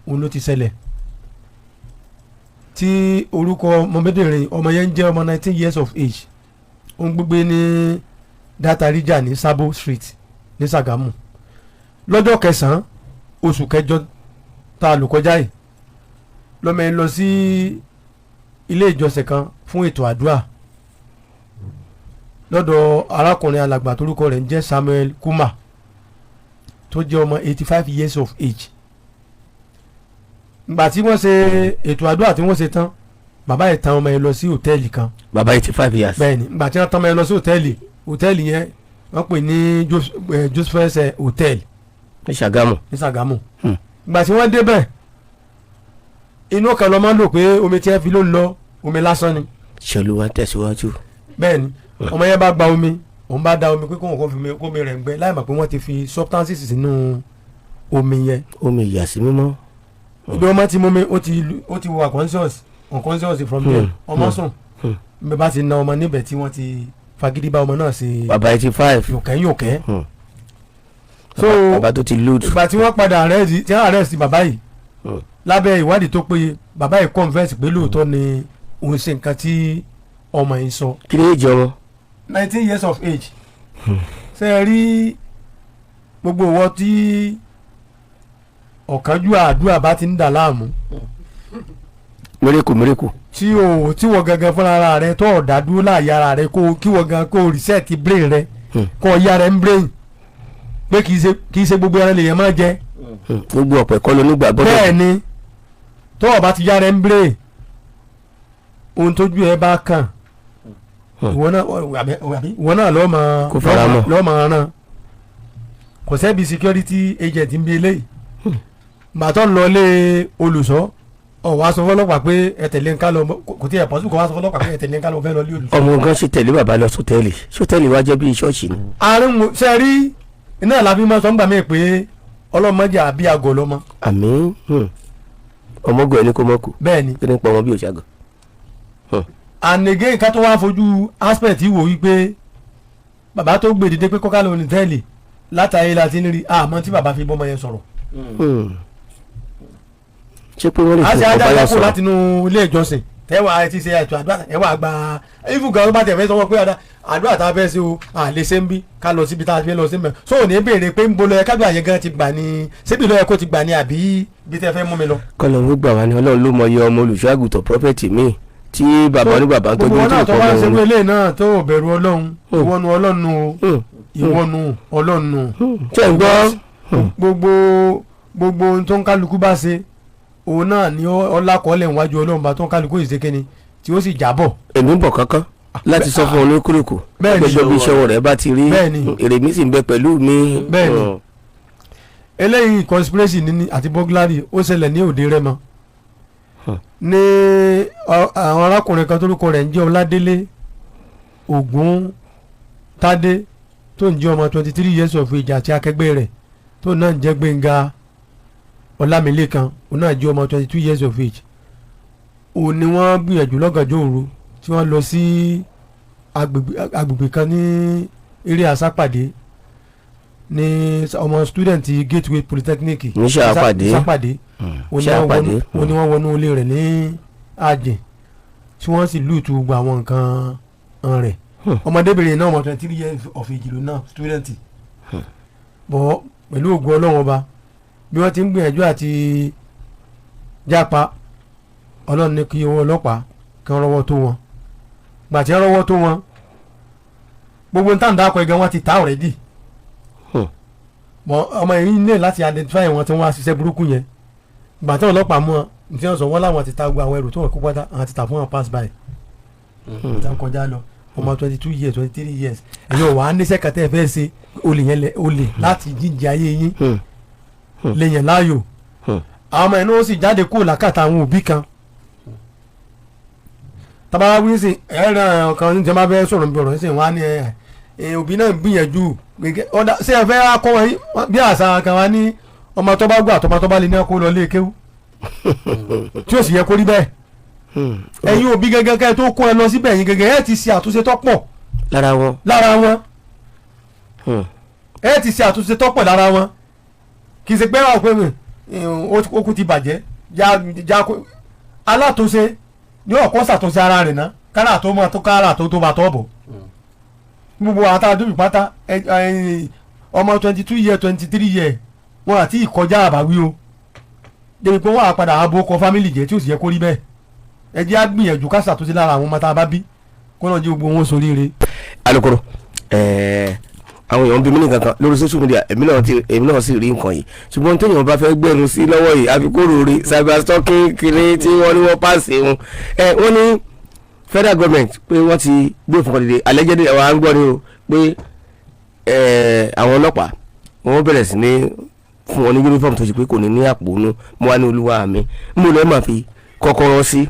òun ló ti ṣẹlẹ̀ tí orúkọ ọmọbìnrin ọmọ yẹn ń jẹ́ ọmọ 19 years of age òun gbígbé ní Dátaríjà ní Sabo Street ní Ṣàgámù lọ́jọ́ kẹsàn-án oṣù kẹjọ tá a lò kọjá yìí lọ́mọ yẹn lọ sí ilé ìjọsìn kan fún ètò àdúrà lọ́dọ̀ arákùnrin alàgbà torúkọ rẹ̀ ń jẹ́ Samuel Kuma tó jẹ́ ọmọ 85 years of age. ìgbà tí wọ́n ṣe ètò àdúrà tí wọ́n ṣe tán bàbá yẹn tàn ọmọ yẹn lọ sí hòtẹ́ẹ̀lì kan. bàbá 85 years. bẹ́ẹ̀ni ìgbà tí wọ́n tàn ọmọ yẹn lọ sí hòtẹ́ẹ̀lì yẹn wọ́n pè ní Joseph's hotel. ní Ṣàgámù. ìgbà tí wọ́n débẹ̀ inú kan lọ máa ń lò pé omi tí ẹ fi ló ń lọ omi lásán ni. ṣèlú wa tẹ̀síwájú. bẹ́ẹ̀ni ọmọ yẹn bá gba omi òun bá da omi pé kóun kó fi omi rẹ̀ ń gbẹ láì mọ̀ pé wọ́n ti fi substances sínú omi yẹn. omi ìyàsí mímọ́. ibi ọmọ ti mú mi ó ti wà unconscious from there ọmọ sùn bí bá ti na ọmọ níbẹ̀ tí wọ́n ti fagídí bá ọmọ náà ṣe. bàbá 85. yòkẹ́. so bàbá tó ti lose. ìgbà tí wọ́n padà arrest bàbá yìí lábẹ́ ìwádìí tó péye bàbá yìí confess pé lóòótọ́ ni òun ṣe nǹkan tí ọmọ yìí sọ. kí ni èjì ọmọ. 19 years of age. ṣe é rí gbogbo owó tí ọ̀kánjú àdúrà bá ti ń dà láàmú. mírèkù. tí wọ́n gangan fúnra ara rẹ tó ọ̀dà dúró láàyè ara rẹ kí wọ́n gan kó reset brain rẹ kó ọ̀yà rẹ ń brain pé kì í ṣe gbogbo ara lèèyàn máa jẹ. gbogbo ọ̀pẹ̀ kọ́ ló nígbà gbọ́dọ̀. bẹ́ẹ̀ ni tó o bá ti yá rẹ ń brain ohun tójú ẹ bá kàn ìwọ náà lọ́ọ́ máa ràn kò sẹ́bi security agent ń bí eléyìí gbàtọ́ ń lọ lé olùṣọ́ ọ̀ wá sọ fọlọ́pàá pé ẹ tẹ̀lé nǹkan lọ kò tí ẹ̀ pọ̀ sí kò wá sọ fọlọ́pàá pé ẹ tẹ̀lé nǹkan lọ fẹ́ lọ lé olùṣọ́. ọmọ nǹkan ṣe tẹ̀lé bàbá lọ sọtẹ́ẹ̀lì wá jẹ́ bíi ṣọ́ọ̀ṣì ni. àárín ṣe rí iná ìlàbí máa sọ ń gbà mí pé ọlọ́mọdé àbí àgọ́ lọ́mọ. àmín ọmọgọ ẹni kò mọ́kù. bẹ́ẹ̀ ni kí ni pa ọmọ bí òṣàgọ. ànìgé nǹkan tó wá fojú aspect wò wípé bàbá tó gbé dìde pé kọ́ká lóun ní tẹ́ẹ̀lì látàrí láti ní rí àmọ́ tí bàbá fi bọ́mọ yẹn sọ̀rọ̀. ṣé pé wọ́n lè a fún ṣe ọba ajá yà kó sọ̀rọ̀. láti inú ilé ìjọsìn tẹ́wà ti ṣe ètò àdúrà ẹ̀wà àgbà ifun kan bá tẹ̀ fẹ́ sọ pé àdúrà tá a fẹ́ ṣe o àlè ṣe ń bí ká lọ síbi tá a fẹ́ lọ sí mẹ́ so ò ní béèrè pé ń bolo ẹ kágbà yẹn gan ti gbà ní síbi lọ́yẹ kó ti gbà ní àbí bí tẹ́ fẹ́ mú mi lọ. kọ́lọ̀ ló gbà wá ní ọlọ́run ló mọ iye ọmọ olùṣọ́ àgùntàn prọfẹ̀tì míì tí bàbá oníbàbá ń tọ́jú gbogbo tó náà tó kọ́ wá ọmọ ṣe òun. pé ilé náà tó ò bẹ̀rù ọlọ́run ìwọ́nu ọlọ́run o ìwọ́nu ọlọ́run ṣé ń gbọ́. gbogbo ohun tó ń kálukú bá ṣe òun náà ni ọlákọọlẹ̀ níwájú ọlọ́run bá tó ń kálukú ìṣèkéni tí ó sì jábọ̀. èmi ń bọ̀ kankan láti sọ fún olúkúlùkù bẹ́ẹ̀ni gbogbo bí iṣẹ́ rẹ̀ bá ti rí bẹ́ẹ̀ni èrè mi sì ń bẹ pẹ̀lú mi. bẹ́ẹ̀ni eléyìí conspiracy ní àti burglary ó ṣẹlẹ̀ ní òde Rẹ́mọ ní àwọn arákùnrin kan tórúkọ rẹ̀ ń jẹ́ Ọládélé Ògúntádé tó ń jẹ́ ọmọ 23 years of age àti akẹgbẹ́ rẹ̀ tó náà ń jẹ́ Gbénga Ọlámilékan òun náà jẹ́ ọmọ 22 years of age òun ni wọ́n gbìyànjú lọ́gànjọ́ òru tí wọ́n lọ sí agbègbè kan ní eré àsápàdé ní ọmọ student Gateway Polytechnic ní sápàdé òun ni wọ́n wọnú ilé rẹ̀ ní àjẹ́ tí wọ́n sì lùtù gbogbo àwọn nǹkan rẹ̀ ọmọdébìnrin náà ọmọ 23 years of age ló náà student bọ̀ pẹ̀lú ògùn ọlọ́wọ́n ọba bí wọ́n ti ń gbìyànjú àti jápa ọlọ́run ní kí owó ọlọ́pàá kí wọ́n rọ́wọ́ tó wọn gbà tí wọ́n rọ́wọ́ tó wọn gbogbo nǹkan dákọ̀ ẹ̀gẹ́ wọn ti ta already ọmọ yìí ní láti identify wọn tí wọ́n á ṣiṣẹ́ burúkú yẹn gbà tí ọlọ́pàá mú wọn tí wọ́n sọ wọ́n láwọn ti ta gbogbo àwọn ẹrù tó wọ́n kó pátá àwọn ti ta fún wọn pass by ìtàn kọjá lọ ọmọ 22 years 23 years ẹ̀yin ò wá níṣẹ́ kẹtẹ́ fẹ́ ṣe olè láti jíjẹ ayé yín lèyàn láàyò àwọn ọmọ ẹ̀ náà ó sì jáde kúrò lákàtà àwọn òbí kan tàbá wí sí ẹ̀rọ kan ní jẹ́má fẹ́ sọ̀rọ̀ bí ọ̀rọ̀ sí wọn á ní òbí náà gbìyànjú ọ̀dà ṣé ẹ fẹ́ akọ́ wọn bí àṣà kan wá ní ọmọ tó bá gbọ́ àtọmọ tó bá lè ní ọkọ lọ lé kéwú tí ó sì yẹ kó rí bẹ́ẹ̀ ẹ̀yin òbí gẹ́gẹ́ kẹ́ tó kó ẹ lọ síbẹ̀ yín gẹ́gẹ́ ẹ ti ṣe àtúnṣe tó pọ̀ lára wọn ẹ ti ṣe àtúnṣe tó pọ̀ lára wọn kì í ṣe pé wà pé ó kú ti bàjẹ́ alátúnṣe ní ọ̀kọ́ ṣàtúnṣe ara rẹ̀ ná kára tó mọ̀ tó kára tó bá tọ́ bọ̀ gbogbo àtàdúró pátá ọmọ 22 years 23 years wọn àti ìkọjá àbáwí o débi pé wọn á padà abo kọ fámìlì jẹ tí ó sì yẹ kó rí bẹ́ẹ̀ ẹ jẹ́ á gbìyànjú ká ṣàtúnṣe lára àwọn ọmọ tá a bá bí kó náà jẹ́ gbogbo wọn ṣoríire. alukoro àwọn èèyàn bí mí nìkan kan lórí social media èmi náà sì rí nǹkan yìí ṣùgbọ́n téèyàn bá fẹ́ gbẹ̀rù sí lọ́wọ́ yìí àfikún rori cyber stalking kiri tí wọ́n ní wọ́n pàṣẹ wọn wọ́n ní federal government pé wọ́n ti gbé òfin kan dìde allegedly àwọn à ń gbọ́ ni o pé àwọn ọlọ́pàá wọ́n bẹ̀rẹ̀ sí ní fún wọn ní uniform tó ṣe pé kò ní ní àpò inú mo wá ní olúwa mi mo lọ́ọ́ máa fi kọ́kọ́rọ́ sí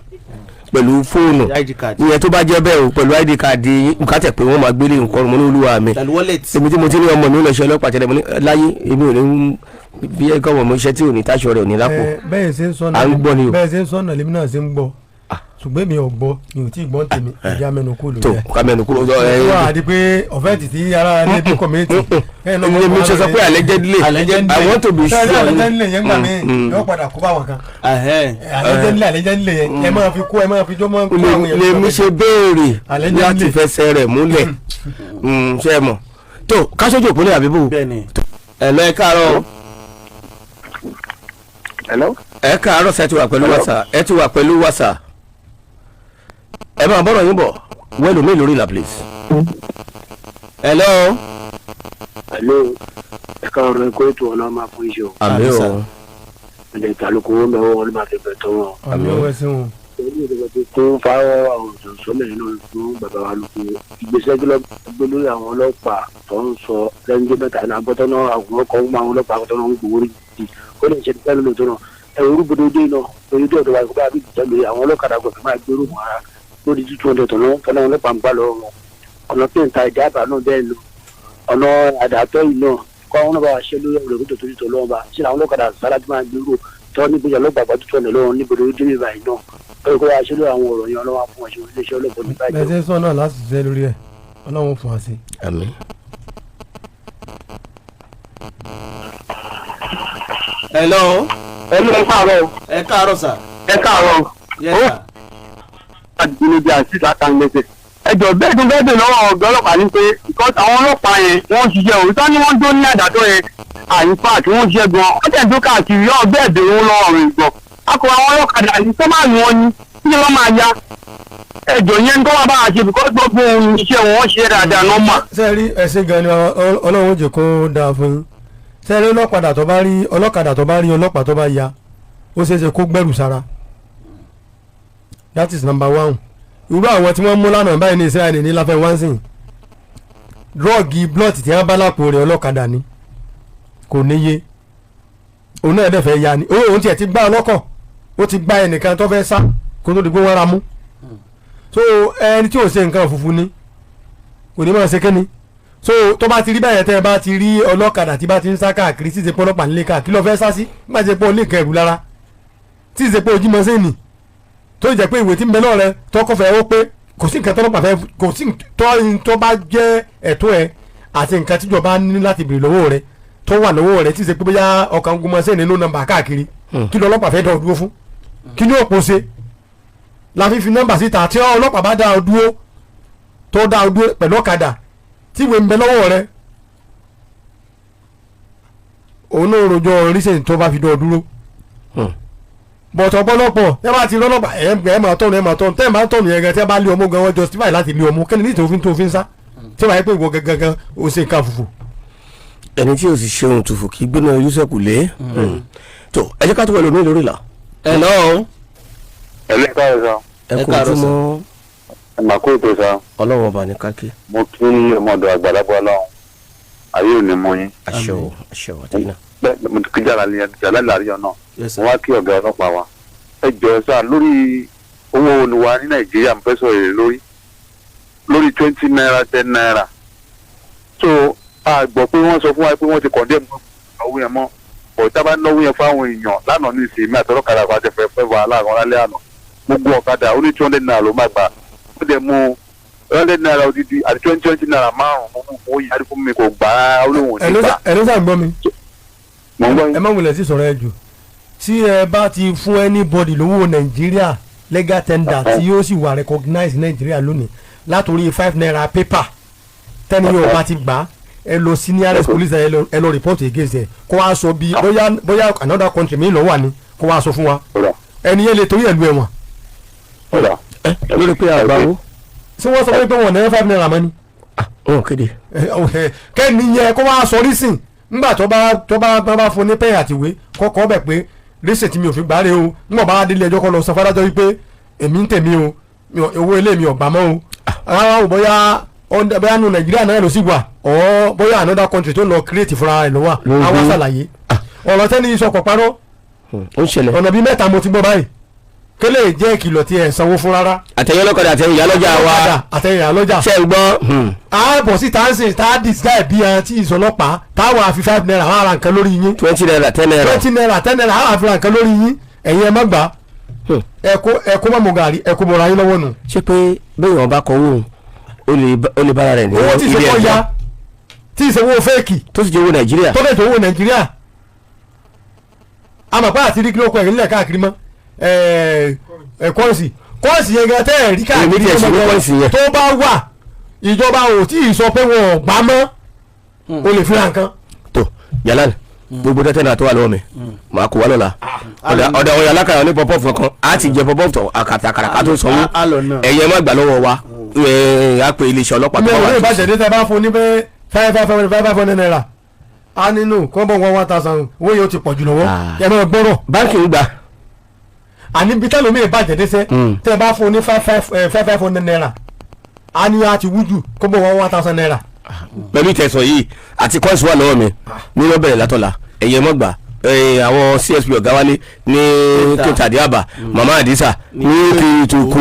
pẹ̀lú fóònù ID card. ìyẹn tó bá jẹ́ bẹ́ẹ̀ o pẹ̀lú id card nǹkan tẹ̀ pé wọ́n máa gbélé nǹkan ọ̀run mọ́ ní olúwa mi pẹ̀lú wallet. èmi tí mo ti ní ọmọ mi ń lọ ṣe ọlọ́pàá tẹ́lẹ̀ mo ní láyé èmi ò ní bí ẹ̀kọ́ ọmọ mi iṣẹ́ tí ò ní táṣọ rẹ̀ ò ní lápò bẹ́ẹ̀ ṣe ń sọ̀nà à ń gbọ́ ni o. bẹ́ẹ̀ ṣe ń sọ̀nà lèmi náà ṣe ń gbọ́ ṣùgbọ́n mi ò gbọ́ mi ò tí ì gbọ́ tèmi ìdí amẹnu kúrò lórí tó ẹ̀. ká mẹ́nu kúrò wọ́n á di pé ọ̀fẹ́ títí ara ilé bí community. ilé mi ṣe sọ pé allegedly I want to be sure. allegedly yẹn gbà mí yóò padà kó bá wọn kan. allegedly yẹn ẹ máa fi kó ẹ máa fi jọ́ mọ́ kó àwọn èèyàn. lè mi ṣe béèrè láti fẹsẹ̀ rẹ̀ múlẹ̀ ṣe é mọ̀ tó káṣojú òpínlẹ̀ àbíbò. bẹ́ẹ̀ni. ẹ̀lọ́ ẹ káàárọ̀. Hello? ẹ káàárọ̀ sẹ́ ti wà pẹ̀lú wàsà ẹ ti wà pẹ̀lú wàsà ẹ máa bọ́rọ̀ yín bọ̀ wẹ́lú mi lórí la please. hello. Hello? Ẹ̀ka ọ̀rọ̀ ẹ̀kọ́ ètò ọ̀nà máa fún iṣẹ́ o. àmì o. Ẹ̀dẹ̀ ìtàlùkù wọn bẹ̀ wọ́n máa fi bẹ̀ tọ́ wọn. àmì ọwọ́ ẹsẹ̀ wọn. Ẹ̀yìn ìjọba tó kún fáwọ́ àwọn òṣèlú náà fún bàbá wa lóko. Ìgbésẹ̀ gbé lórí àwọn ọlọ́pàá tó ń sọ lẹ́yìn mẹ́ta náà gbọ́tọ́ náà àwọn ọkọ̀ ń máa ọlọ́pàá tó náà ń gbowó rí ó lè ṣe pẹ́lú lóòótọ́ náà ẹ̀rọ orúkọ dé náà orí tó ọ̀dọ̀ wa kó bá bí tẹ̀lé àwọn ọlọ́kadà gbọ̀dọ̀ máa gbérù wọn ara lórí 200 tọ̀nà tọ́nà ọlọ́pàá ń bá lọ́wọ́ wọn ọ̀nà pẹ̀ǹta ìdí àbá náà bẹ́ẹ̀ lọ ọ̀nà àdàtọ́ yìí náà kọ́ àwọn náà bá wa ṣe lórí ọ̀rọ̀ tó torí tọ̀ lọ́wọ́ bá ṣe àwọn ọlọ́kadà sálájú máa gbérù tọ́ níbi ọlọ́pàá bá 200 lọ́wọ́ níbi orí dé báyìí náà ó kó wa ṣe lórí àwọn ọ̀rọ̀ yẹn ọlọ́wọ́ fún ọ̀ṣun iléeṣẹ́ ọlọ́pàá ní báyìí. bẹ́ẹ̀ ṣe sọ náà láti ṣiṣẹ́ lórí ẹ̀ ọlọ́run fún wa sí. àmín. hello. ẹnu ẹ káàárọ̀ ẹ káàárọ̀ sà. ẹ káàárọ̀ yes sir. àdìgbòlódì àti ìtàkànlẹsẹ ẹjọ bẹ́ẹ̀ tó bẹ́ẹ̀ bẹ́ẹ̀ lọ́wọ́ ọ̀gá ọlọ́pàá ní pé because àwọn ọlọ́pàá yẹn wọ́n ń ṣiṣẹ́ òótọ́ ni wọ́n jó ní àdàtọ̀ yẹn àyíká tí wọ́n ṣiṣẹ́ gan wọ́n tẹ̀ tó káàkiri yọ bẹ́ẹ̀ bẹ́ẹ̀ wọn lọ́wọ́ rẹ̀ gbọ́ akọ àwọn ọlọ́kadà yìí tó máa yàn ni kí wọ́n máa ya ẹjọ yẹn tó wà bá a ṣe because gbogbo iṣẹ́ wọn ṣe dáadáa nọ́mà. sẹ́ẹ̀rí ẹ̀sìn gan ni ọlọ́run jẹ́ kó dáa fún yín sẹ́ẹ̀rí ọlọ́kadà tó bá rí ọlọ́pàá tó bá ya ó ṣeé ṣe kó gbẹ́rù sára that is number one. irú àwọn tí wọ́n mú lánàá báyìí ní israẹli ní láfẹ́ wánsìn drọ́ọ̀gì blọ́ọ̀tì tí wọ́n bá lápò rẹ̀ ọlọ́kadà ni kò níye òun náà dẹ̀ fẹ́ ya ni òun tiẹ̀ ti gbá ọlọ́kọ̀ ó ti gbá ẹnìkan tó fẹ́ sá kó tó di pé wọ́n ra mú so ẹni tí ò ṣe nǹkan funfun ni kò ní máa ṣe kẹ́ni so tó bá ti rí báyẹn tẹ́ ẹ bá ti rí ọlọ́kadà tí bá ti ń sá káàkiri tí ìṣepọ̀ ọlọ́pàá nílé káàkiri lọ́ọ́ fẹ́ sá sí má ṣe pọ̀ lè kẹrù lára tí ìṣepọ̀ ojúmọ́ sẹ́ni tó jẹ́ pé ìwé tí ń bẹ náà rẹ tọkọ fẹ́ ó pé kò sí nǹkan tọ́lọ́pàá fẹ́ kò sí tó bá jẹ́ ẹ̀tọ́ ẹ àti nǹkan tíjọba ní láti béèrè lọ́wọ́ rẹ tó wà lọ́wọ́ rẹ tí ìṣepọ̀ bóyá ọkàn gbọmọ sẹ́ni ló nọ́mbà káàkiri kí ló ọlọ́pàá fẹ́ dá ọ dúró fún kí ni òpó ṣe la fi nọ́mbà síta tí ọlọ́pàá bá dá ọ dúró tó dá ọ dúró pẹ̀lú ọ̀kadà tí ìwé ń bẹ lọ́wọ́ rẹ òun náà rojọ́ ríṣẹ́ tó bá fi dá ọ dúró bọ̀tọ̀ ọ̀pọ̀lọpọ̀ ẹ bá ti rọ́lọ́pàá ẹ máa tọ̀nù tẹ́ ẹ máa tọ̀nù yẹn gan tí ẹ bá lé ọmọ gan wọ́n justify láti lé ọmọ kẹ́ni ní ìtòfin tó fi ń sá tí wàá yẹ pé ìwọ gangan ó ṣe nǹkan fùfù. ẹni tí o sì ṣe ohun tùfù kí gbéná yusuf lé tó ẹ jẹ́ ká tó wẹ̀lú mi lórí la. hello. ẹ̀mí káàárọ̀ sá. ẹ kò tún mọ́ ẹ máa kó ètò sá. ọlọ́wọ́ ọba ní kákí. mo kí ọmọdé àgbàlagbà ọlọ́run ayé ò ní mọ yín. àṣẹ o àṣẹ o àtẹ̀yìn náà. bẹ́ẹ̀ mo ti kí jàlá láàrin ọ̀nà yes sir. wọ́n á kí ọ̀gá ọlọ́pàá wa ẹ jọ sá lórí owó olùwà ní nàìjíríà mo fẹ́ sọ èrè lórí 20 naira 10 naira so a gbọ́ pé wọ́n sọ fún wa pé wọ́n ti condemn owó yẹn mọ́ ọ̀tá bá náwó yẹn fáwọn èèyàn lánàá ní ìsinmi àtọ́lọ́kadà kan àti fẹ́ẹ́ wà láàrin lálẹ́ àná gbogbo ọ̀kadà ó ní 200 naira ló má gbà ó dẹ̀ mú 100 naira odidi àti 20 naira márùn-ún owó yẹn fún mi kò gbà á olóhùn nígbà. ẹ ló sàn gbọ́ mi mo ń gbọ́ yín. ẹ má wulẹ̀ sí sọ̀rọ̀ ẹ jù tí ẹ bá ti fún anybody lówó nàìjíríà legal tender tí yóò sì wà recognize nàìjíríà lónìí látòrí 5 naira paper tẹ́ni yóò bá ti gbà ẹ lọ sí nearest police ẹ lọ report against ẹ kó wá sọ bí bóyá another country mi lọ wà ní kó wá sọ fún wa ẹni yẹn lè torí ẹ lu ẹ̀wọ̀n. lórí pé àgbáwo. ṣé wọ́n sọ pé wọ́n náírà 5 naira mọ́ ni. wọn kéde. kẹ́ni yẹn kó wá sọ rísìn nígbà tó bá fún ní pẹ́yì àtiwé kọ́kọ́ bẹ̀ pé rísìn tí mi ò fi gbáre o nígbà bá délé ẹjọ́ kọ́ lọ sọ fádájọ́ wípé èmi ń tèmi o owó ilé mi ò gbà mọ́ o àwọn bóyá nù nàìjíríà náà ló sì wà ọ̀ bóyá another country tó lọ create fúnra rẹ̀ lọ́wọ́ àwọn ṣàlàyé ọ̀rọ̀ tẹ́ni ìṣọ̀kọ̀ parọ́ ó ń ṣẹlẹ̀. ọ̀nà bíi mẹ́ta mo ti gbọ́ báyìí kélé jẹ́ ìkìlọ̀ tí ẹ̀ sanwó fún rárá. àtẹ̀yìn ọlọ́kadà àtẹ̀yìn ìyálọ́jà wa àtẹ̀yìn ìyálọ́jà. ṣe ń gbọ́. ààbọ̀ sí táǹsì tá a disguise bí ẹran tí ìsọlọ́pàá táwọn àfi 5 naira àwọn ará nǹkan lórí yín. 20 naira 10 naira 20 naira 10 naira àwọn àfi ra nǹkan lórí yín ẹ̀yin ẹ̀ má gbà. ẹ kó mọ̀ gàrí ẹ kó mọ̀ ra yín lọ́wọ́ nù. ṣé pé bẹ́ẹ̀ wọn bá kọ owó ó lè bára rẹ̀ ní owó tí ì ṣe kọ́ ya tí ì ṣe owó fẹ́ẹ̀kì tó sì jẹ́ owó nàìjíríà. tó lè jẹ́ owó nàìjíríà. àmọ̀pá àti rí kí ló kọ ẹ̀yìn nílẹ̀ káàkiri mọ́ kọ́ọ̀sì yẹn gan tẹ́ ẹ̀ rí káàkiri tó bá wà ìjọba ò tí ì sọ pé wọn ò gbà mọ́ o lè fira nǹkan. tó yàrá gbogbo tẹ́tẹ́ náà tó wà lọ́wọ́ mi màá kó wá lọ́la ọ̀dà ọ̀yà alákàrà ní pọpọ́ọ̀fù kankan á ti jẹ pọpọ́ọ̀fù tó àkàtàkàrà ká tó sanwó ẹ̀yẹ má gbà lọ́wọ́ wa á pe iléeṣẹ́ ọlọ́pàá tó wà. mi ò ní ìbàjẹ́ dé tẹ́ bá fún ní pé 500 naira a nínú kọ́ńbọ̀ 1000 owó yóò ti pọ̀ jù lọ́wọ́ ẹ máa gbọ́rọ̀. báńkì ń gbà. àní bí tẹ́lẹ̀ mi ìbàjẹ́ dé sẹ́ tẹ́ bá fún ní 500 naira a ní a ti wújù kọ́ńbọ̀ 1000 naira. pẹ̀lú ìtẹ̀sán yìí àti kọ́ọ̀sì wà lọ́wọ́ mi ní wọ́n bẹ̀rẹ̀ látọ̀la ẹ̀yẹ mọ́ gbà àwọn CSP ọ̀gá wálé ní kéta àdíàbà mama adisa ní kìtùkù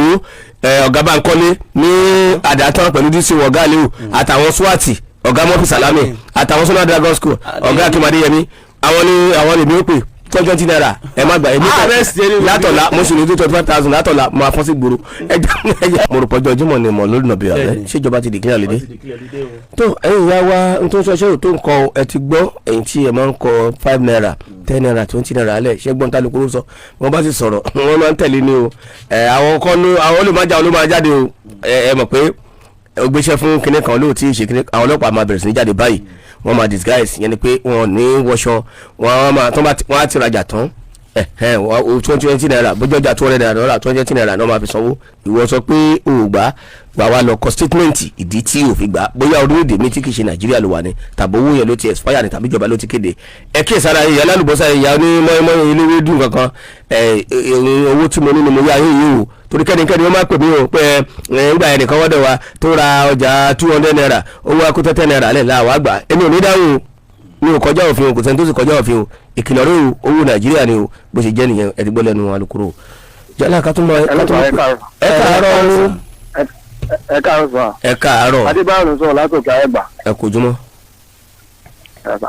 ọ̀gá bankole ní àdàtàn pẹ̀lú dc ọ̀gá aliu àtàwọn swati ọ̀gá mọ́fì salami àtàwọn sọ́nà dragon school ọ̀gá akimadeyemi àwọn lèmi ó pè 20 naira ẹ má gbà èmi látọ̀la mo sì ní 25,000 látọ̀la mo àfọ́n sí gbòòrò ẹjẹ mo rò pọ̀jọ́ ojúmọ̀ ni mo lórí nàbí rẹ ṣèjọba ti dìgírí àlédè tó ẹ̀yin ìyá wa n tó ń sọṣẹ́ tó ń kọ ẹ ti gbọ́ ẹ̀yin tí ẹ máa ń kọ 5 naira 10 naira 20 naira alẹ́ ṣẹ́gbọ́n tá lóko sọ wọ́n bá sì sọ̀rọ̀ wọ́n máa ń tẹ̀lé ni o àwọn kan ló àwọn olùmọ̀já ló máa jáde o ẹ mọ̀ pé ó gbéṣẹ́ fún kinní kan lóòótí ìṣe kinní àwọn ọlọ́pàá máa bẹ̀rẹ̀ sí ní jáde báyìí wọ́n máa disguise yẹn ni pé wọ́n ní wọṣọ wọ́n á ti rajà tán 20 naira bójú ọjà 200 naira 20 naira náà máa fi sanwó ìwọ sọ pé òògbà gbà wá lọ kọ statement ìdí tí ò fi gbà bóyá orílẹ̀-èdè mi tí kì í ṣe nàìjíríà ló wà ní tàbí owó yẹn ló ti expire ní tàbí ìjọba ló ti kéde ẹ kí ìsara ìyá lálùbọ́sà ìyá ní mọ́ẹ́mọ́ẹ́ eléwé dùn kankan owó tí mo ní ni mo yá yín yìí o torí kẹ́nikẹ́ni wọ́n máa pè mí o pé nígbà yẹn nìkan wọ́dọ̀ wa tó ra ọjà 200 naira owó akótẹ́tẹ́ naira lẹ̀ láwọ̀ àgbà èmi ò ní dáhùn mi ò kọjá òfin o kò sẹ́ni tó sì kọjá òfin o ìkìlọ̀ rẹ̀ owó nàìjíríà ni o bó ṣe jẹ́ nìyẹn ẹ ti gbọ́ lẹ́nu alukoro jẹ́lá ká tún mọ ẹ káàárọ̀ ẹ káàárọ̀ sọ. ẹ káàárọ̀ adébáyọ̀ ló sọ̀rọ̀ látòkè àyẹ̀gbà. ẹ kò jùmọ̀.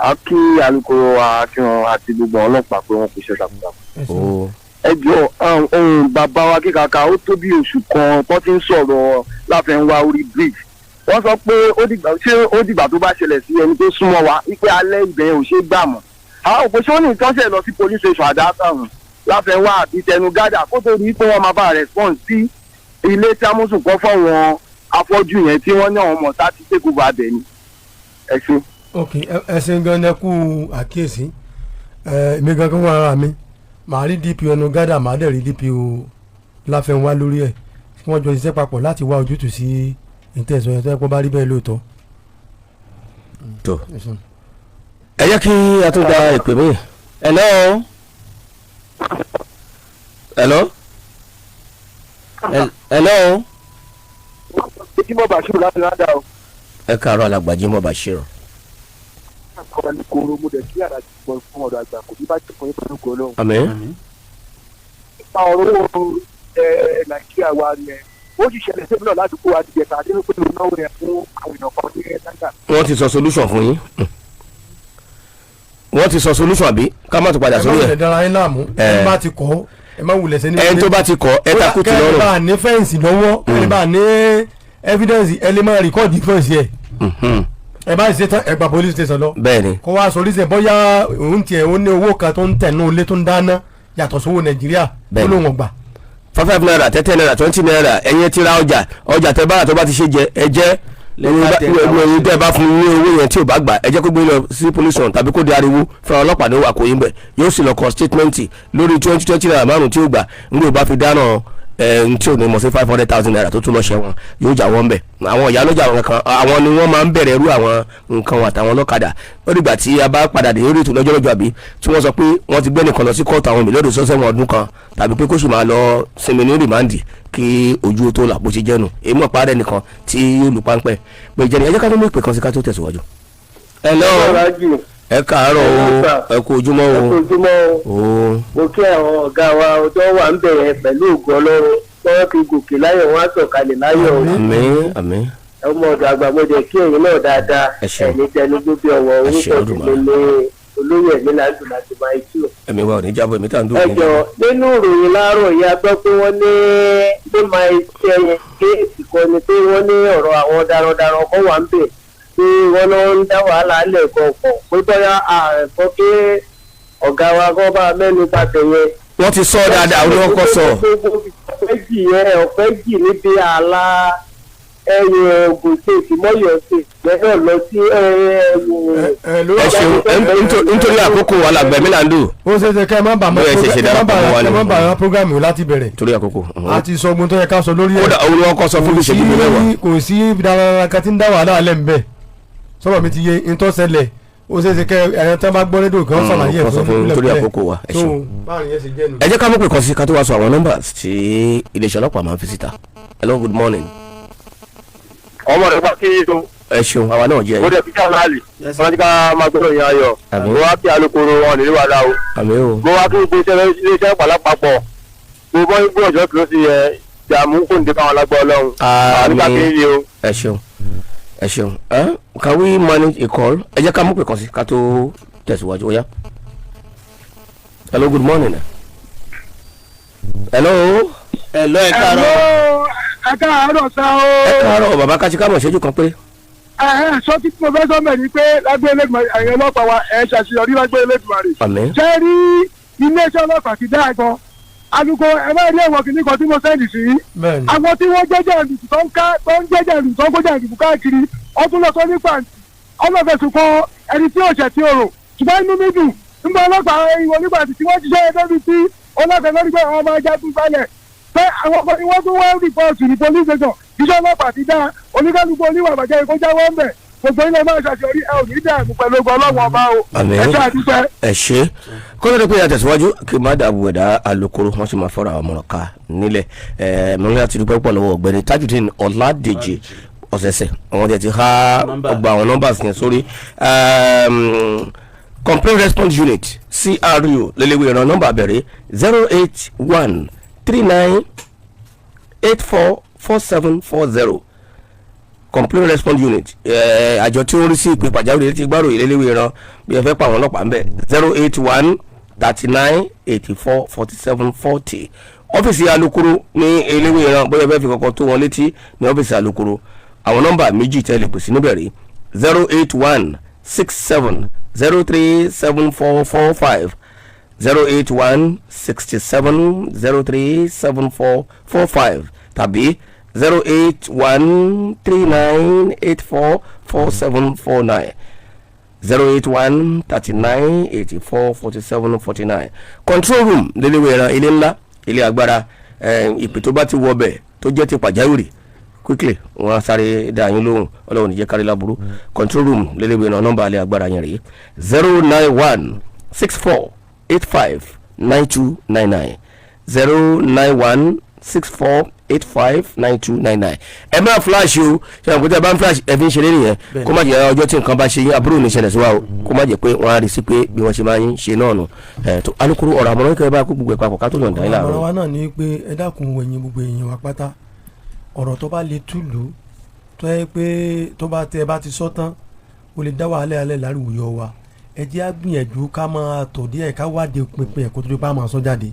a kí alukoro wa kí wọn àti gbogbo ọlọ́pàá pé wọ́n kò ṣe takuntakun. ẹ jọ ohun bàbá wa kíkàkà ó tó bí oṣù kan tó ti ń sọ̀rọ̀ láfẹnwá orí bridge wọ́n sọ pé ó dìgbà tó bá ṣẹlẹ̀ sí ẹni tó súnmọ́ wa wípé alẹ́ ibẹ̀ ò ṣe é gbà mọ́ àwọn òpè ṣé ó ní ìtọ́sẹ̀ lọ sí police station àdáàtàrùn láfẹnwá àti tẹnugádà kó tó rí pé wọ́n máa bá response sí ilé tí amúsùn kọ́ fọ́wọn afọ́jú yẹn tí wọ́n ní àwọn ọmọ tá ti tẹ́kù bá bẹ̀ ni ẹ ṣe. ok ẹ ṣe gan ẹ kú àkíyèsí èmi gangan wà ara mi màá rí DPO ẹnugádà màá dẹ̀ rí DPO láfẹnwá lórí ẹ̀ kí wọ́n jọ ṣiṣẹ́ papọ̀ láti wá ojútùú sí ìtẹ̀sán yẹn tó yẹ kó bá rí bẹ́ẹ̀ lóòótọ́. tó ẹ jẹ́ kí a tún gba ìpè mí. hello. Jímọ̀ Bàṣírù láti rádà o. ẹ káàárọ̀ alàgbà Jímọ̀ Bàṣírù. Àkọ́kọ́ ní koro mo dẹ̀ kí àdájú pọ̀ fún ọ̀dọ̀ àgbà kò ní bá jẹ́ fún yín pẹ̀lú kò lóhùn. àmín. Nípa ọ̀rọ̀ Nàìjíríà wa rẹ̀ ó sì ṣẹlẹ̀ sí ìbílẹ̀ ládùúgbò àdìgbẹ̀ta nínú pé òun náwó rẹ̀ fún àwọn èèyàn kan ní Nàìjíríà. wọ́n ti sọ solution fún yín wọ́n ti sọ solution àbí ká má tún padà sórí ẹ̀. ẹ má wulẹ̀ dára yín láàmú ẹ má ti kọ́ ẹ má wulẹ̀ sẹ́ni. ẹni tó bá ti kọ́ ẹ takú ti lọ́rùn. kẹ́ni bá ní fẹ́ǹsì lọ́wọ́ kẹ́ni bá ní evidence ẹ lè máa record fẹ́ǹsì ẹ̀. ẹ bá ṣe tán ẹ gba police station lọ. bẹ́ẹ̀ni. kó wá sọ oríṣi bóyá òun tiẹ̀ ó ní owó kan tó ń tẹ̀nú ilé tó ń dáná yàtọ̀ sówó Nàìjíríà ó lóun ọgbà. 5 naira 10 naira 20 naira ẹ̀yin ti ra ọjà tẹ bára tó bá ti ṣe jẹ ẹ jẹ́ lẹ́yìn tẹ́ bá fún ní owó yẹn tí ò bá gbà ẹ jẹ́ kó gbé lọ sí police station tàbí kó di ariwo fún ọlọ́pàá ní wà kó yín bẹ̀ yóò sì lọ kọ statement lórí 20 naira márùn tí ó gbà nígbà ó bá fi dáná tí ò ní mọ̀ sí 500,000 naira tó tún lọ ṣẹ́wọ̀n yóò jà wọ́n bẹ̀ àwọn ìyá lọ́jà àwọn kan àwọn ni wọ́n máa ń bẹ̀rẹ̀ irú àwọn nǹkan àtàwọn ọlọ́kadà ó dìgbà tí a bá padà dé orí ètò lọ́jọ́ àbí tí wọ́n sọ pé wọ́n ti gbé nìkan lọ sí kóòtù àwọn mílíọ̀nù sọ́sẹ̀wọ̀n ọdún kan tàbí pé kó sì máa lọ sinmi ní rìmáǹdì kí ojú tó là bó ṣe jẹ́nu èmi ọ̀pá rẹ̀ nìkan tí yóò lù páńpẹ́ pé jẹ́ni ẹ jẹ́ ká tó mú ìpè kan sí ká tó tẹ̀síwájú. hello ẹ káàárọ̀ o ẹ kú ojúmọ́ o. ẹ kú ojúmọ́ o. mo kí àwọn ọ̀gá wa ọjọ́ wà ń bẹ̀rẹ̀ pẹ̀lú ògùn ọlọ́run lọ́wọ́ fi gòkè láyọ̀ wọn á sọ̀kalẹ̀ láyọ̀ o. àmín àmín. ọmọ ọ̀dọ̀ àgbà mo jẹ́ kí ẹ̀yin náà dáadáa ẹ̀mí tẹnugbó bí ọwọ́ orúkọ tèmi ní olóyè ẹ̀mí láti máa tú. ẹ̀mí wa ò ní jábọ̀ ẹ̀mí tá à ń dúró. ẹjọ nínú ìròyìn láàárọ̀ yìí a gbọ́ pé wọ́n ní ló máa ṣe kéèsì kan ni pé wọ́n ní ọ̀rọ̀ àwọn darandaran kan wà ń bẹ̀ pé wọ́n lọ ń dá wàhálà alẹ́ kọ̀ọ̀kan pé bóyá ààrẹ pé ọ̀gá wa kọ́ bá mẹ́nu pàtẹ yẹn. wọ́n ti sọ dáadáa ó ní wọ́n kọ́ sọ. ọ̀pẹ́ jì níbi ààlà ẹ̀yìn Ògùn state mọ́yọ̀ state lẹ́yìn lọ sí ẹ ṣeun nítorí àkókò alàgbẹ̀mí là ń dò. ó ṣe ṣe kẹ́ ẹ má bàa programme láti bẹ̀rẹ̀. torí àkókò. a ti sọ ogun tó yẹ ká sọ lórí ẹ̀. kódà òun ni wọ́n kọ́ sọ fún ìṣèjú mẹ́wàá. kò sí dáradára kan tí ń dá wàhálà alẹ́ ń bẹ̀ sọ̀rọ̀ mi ti yé ntọ́sẹ̀lẹ̀ ó ṣe ṣe kẹ́ ẹ̀yàn tí wọ́n bá gbọ́ rédíò kan sàlàyé ẹ̀ fún nítorí àkókò wa ẹ ṣeun. ẹ jẹ́ ká mọ̀ pé kàn sí ká tó wá sọ àwọn nọ́mbà tí iléeṣẹ́ ọlọ́pàá máa ń fi síta. Hello, good morning. ọmọ rẹ bá kí tó. ẹ ṣeun àwa náà jẹ. ó dẹ̀ fi ká láàlì wọn ti ká máa gbọ́dọ̀ yan ayọ̀. mo wá kí alukoro wọn nílé wa dá o. mo wá kí iléeṣẹ́ pàlápàpọ̀ mo bọ́ igbó ọ̀jọ́ kìló sí ẹ jàmú kò ní dé káwọn alágbá ọlọ́run. ẹ ṣeun ẹ ṣeun can we manage a call ẹ jẹ́ ká mú pé kàn sí ká tó tẹ̀síwájú ó yá. Hello, good morning. Hello. Hello, ẹ káàárọ̀. ẹ káàárọ̀ sá o. ẹ káàárọ̀ bàbá kájíkámọ̀ ìṣẹ́jú kan péré. sọ tí mo fẹ́ sọ mẹ́rin pé lágbé ẹlẹ́gbẹ̀ẹ́ ẹ̀yẹ ọlọ́pàá wa ẹ̀ ṣàṣeyọrí lágbé ẹlẹ́gbẹ̀ẹ́ rẹ̀. àmín. ṣé rí iléeṣẹ́ ọlọ́pàá ti dá ẹ̀gbọ́n alùpùpù ẹ bá rí ẹ̀wọ̀n kìíní kan tí mo sẹ́ndì sí. àwọn tí wọ́n jẹ́jẹ́ ìlú tó ń jẹ́jẹ́ ìlú tó ń gbọ́jà ìlú káàkiri ọdún lọ sọ ní pàǹtí ọlọ́fẹ̀sùn kan ẹni tí ò ṣẹ̀ tí ò rò ṣùgbọ́n inú mi dùn nígbà ọlọ́pàá ìwọ nígbà tí wọ́n ti ṣe é débi tí ọlọ́fẹ̀ lórí pé àwọn ọmọ ẹja tún balẹ̀ pé àwọn ọkọ̀ ìwọ́n tún wọ́n rìpọ́ọ̀tù ní police station iṣẹ́ ọlọ́pàá ti dá oníkálukú oníwà àbàjẹ́ ìkó jáwọ́ ń bẹ̀ gbogbo ilé máa ṣàṣeyọrí ẹ ò ní dààmú pẹ̀lú ogun ọlọ́wọ́ ọba o ẹ ṣe àdúpẹ́. ẹ ṣe kọ́lọ́dé pé àtẹ̀síwájú kí n má dàbò ẹ̀dá alukoro wọ́n sì máa fọ́ra àwọn ọmọ ká nílẹ̀ mọ́lẹ́ àti dúpẹ́ pọ̀ lọ́wọ́ ọ̀gbẹ́ni Tajudeen Ọládèjì ọ̀sẹ̀sẹ̀ àwọn ọ̀dẹ̀ ti há ọgbà àwọn nọ́mbà yẹn sórí complaint response unit CRU lélẹ́wé ìran nọ́mbà bẹ̀rẹ̀ 08139844740 complaint response unit àjọ tí ó ń rí sí ìpè pàjáwìrì ti gbárò ìlélẹ́wé ìran bí ẹ fẹ́ pa àwọn ọlọ́pàá ń bẹ̀ 08139844740 ọ́fíìsì alukoro ní eléwé ìran bóyá ẹ fẹ́ fi kankan tó wọn létí ní ọ́fíìsì alukoro àwọn nọ́mbà méjì tẹ́lẹ̀ pèsè níbẹ̀ rí 08167037445 08167037445 tàbí 08139844749 08139844749 control room lélẹ́wé ẹran ilé ńlá ilé agbára ìpè tó bá ti wọ bẹ̀ tó jẹ́ ti pàjáwìrì quickly wọn sáré dá yín lóhùn ọlọ́run níjẹ́ kárí láburú control room lélẹ́wé ẹran nọ́mbà ilé agbára yẹn rèé 09164859299 09164859299 ẹ máa flash o ṣe àwọn kòtò ẹ bá ń flash ẹ fi ń ṣeré nìyẹn kó má jẹ́ ọjọ́ tí nǹkan bá ṣe yín àbúrò ní ìṣẹ̀lẹ̀ sí wa o kó má jẹ́ pé wọ́n á rí sí pé bí wọ́n ṣe máa ń ṣe náà nù tó alukoro ọ̀rọ̀ àmọ́ràn kẹ́ ẹ bá kó gbogbo ẹ̀ papọ̀ ká tó yàn dáyìn láàárọ̀. ọ̀rọ̀ wa náà ni pé ẹ dákun wẹ̀yìn gbogbo èèyàn wa pátá ọ̀rọ̀ tó bá lè túlù tó yẹ pé tó bá tẹ ẹ bá ti sọ tán o lè dá wàhálà alẹ́ láríwòyọ wa ẹ jẹ́ á gbìyànjú ká máa tọ̀ díẹ̀ ká wádìí pinpin ẹ̀kọ́ tó dé bá máa sọ jáde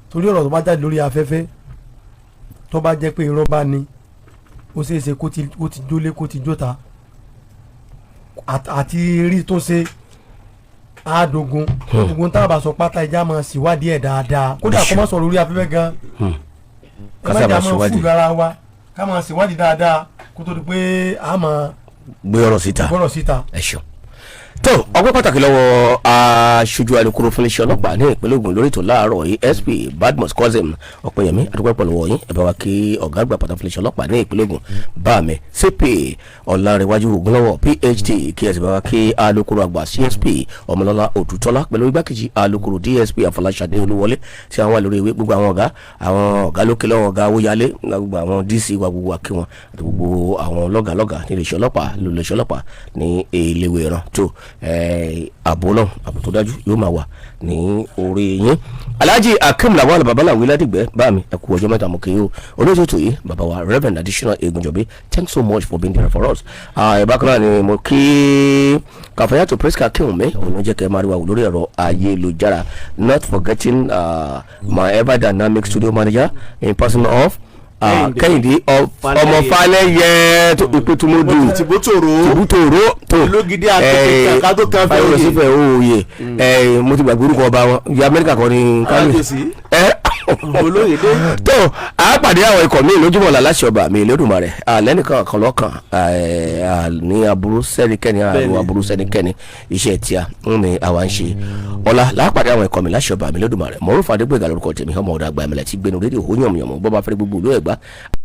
torí ọ̀rọ̀ tó bá jáde lórí afẹ́fẹ́ tó bá jẹ́ pé irọ́ bá ní ó ṣeé ṣe kó ti jólé kó ti jóta àti rí tó ṣe àádógún ogun tá a bá sọ pátá ẹja máa ṣèwádìí ẹ̀ dáadáa kódà kó má sọ lórí afẹ́fẹ́ gan ẹ má jà máa fún ara wa ká máa ṣèwádìí dáadáa kó tó di pé a máa gbé ọ̀rọ̀ síta ẹ ṣeun tó ọpẹ́ pàtàkì lọ́wọ́ aṣojú alukoro fún iléeṣẹ́ ọlọ́pàá ní ìpínlẹ̀ Ògùn lórí ètò láàárọ̀ yìí SP Badmus Kozim Ọ̀pẹ̀yẹmí adúpẹ́ pẹ̀lú wọ̀nyí ẹ bá wa kí ọ̀gá àgbà pàtàkì fún iléeṣẹ́ ọlọ́pàá ní ìpínlẹ̀ Ògùn bá mi CP Ọlárẹ̀wájú Ògúnlọ́wọ̀ PhD kí ẹ sì bá wa kí alukoro àgbà CSP Ọmọlọ́lá Òdùtọ́lá pẹ̀lú igbákejì alukoro DSP Afọláṣadé Olúwọlé tí àwọn wà lórí ìwé gbogbo àwọn ọ̀gá lókè lọ́wọ́ ọ̀gá Owóyalé gbogbo àwọn DC wa gbogbo àkíwọn àti gbogbo àwọn lọ́gàlọ́gà ní iléeṣẹ́ ọlọ́pàá ní iléèwé ìran tó ààbò náà ààbò tó dájú yóò máa wà ní orí yín. Alhaji Akeem Lawal babaláwo ládìgbẹ́ bá mi ẹ kú ọjọ́ mẹ́ta mo kì í o olóòtú ètò yìí bàbá wa Reverend Additional Egunjobi, thanks so much for being there for us. Bákan náà ni mo kí Kàfáyàtò Priska Akéwùnmí òun ló jẹ́ kẹ́ máa rí wa wò lórí ẹ̀rọ ayélujára, not forgetting my ever dynamic studio manager in person of Kẹ́hìndé ọmọ Falẹ́yẹ tó ìpètùmọ́dù tìbútòrò tó ológidé àtọkẹ kàkàtó kan fẹ́ òye sífẹ̀ òye mo ti gbàgbé orúkọ ọba wọn ìyá Amẹ́ríkà kan ní kánò olóyè dé. tó a pàdé àwọn ikọ̀ mi lójúmọ̀ làlásì ọba mi lódùmarè lẹ́nìkan kan lọ́kàn ní aburú sẹ́nikẹ́ni àrùn aburú sẹ́nikẹ́ni iṣẹ́ tí a ń ní àwa ń ṣe ọ̀la lápàdé àwọn ikọ̀ mi láṣì ọba mi lódùmarè mọ̀rúfà Adégbèga lórúkọ tèmi ọmọ ọ̀dà àgbà ẹ̀mẹ̀lẹ̀ tí gbénu rédíò ó yànmùyànmù bọ́ bá fẹ́ gbogbo ìlú Ẹ̀gbá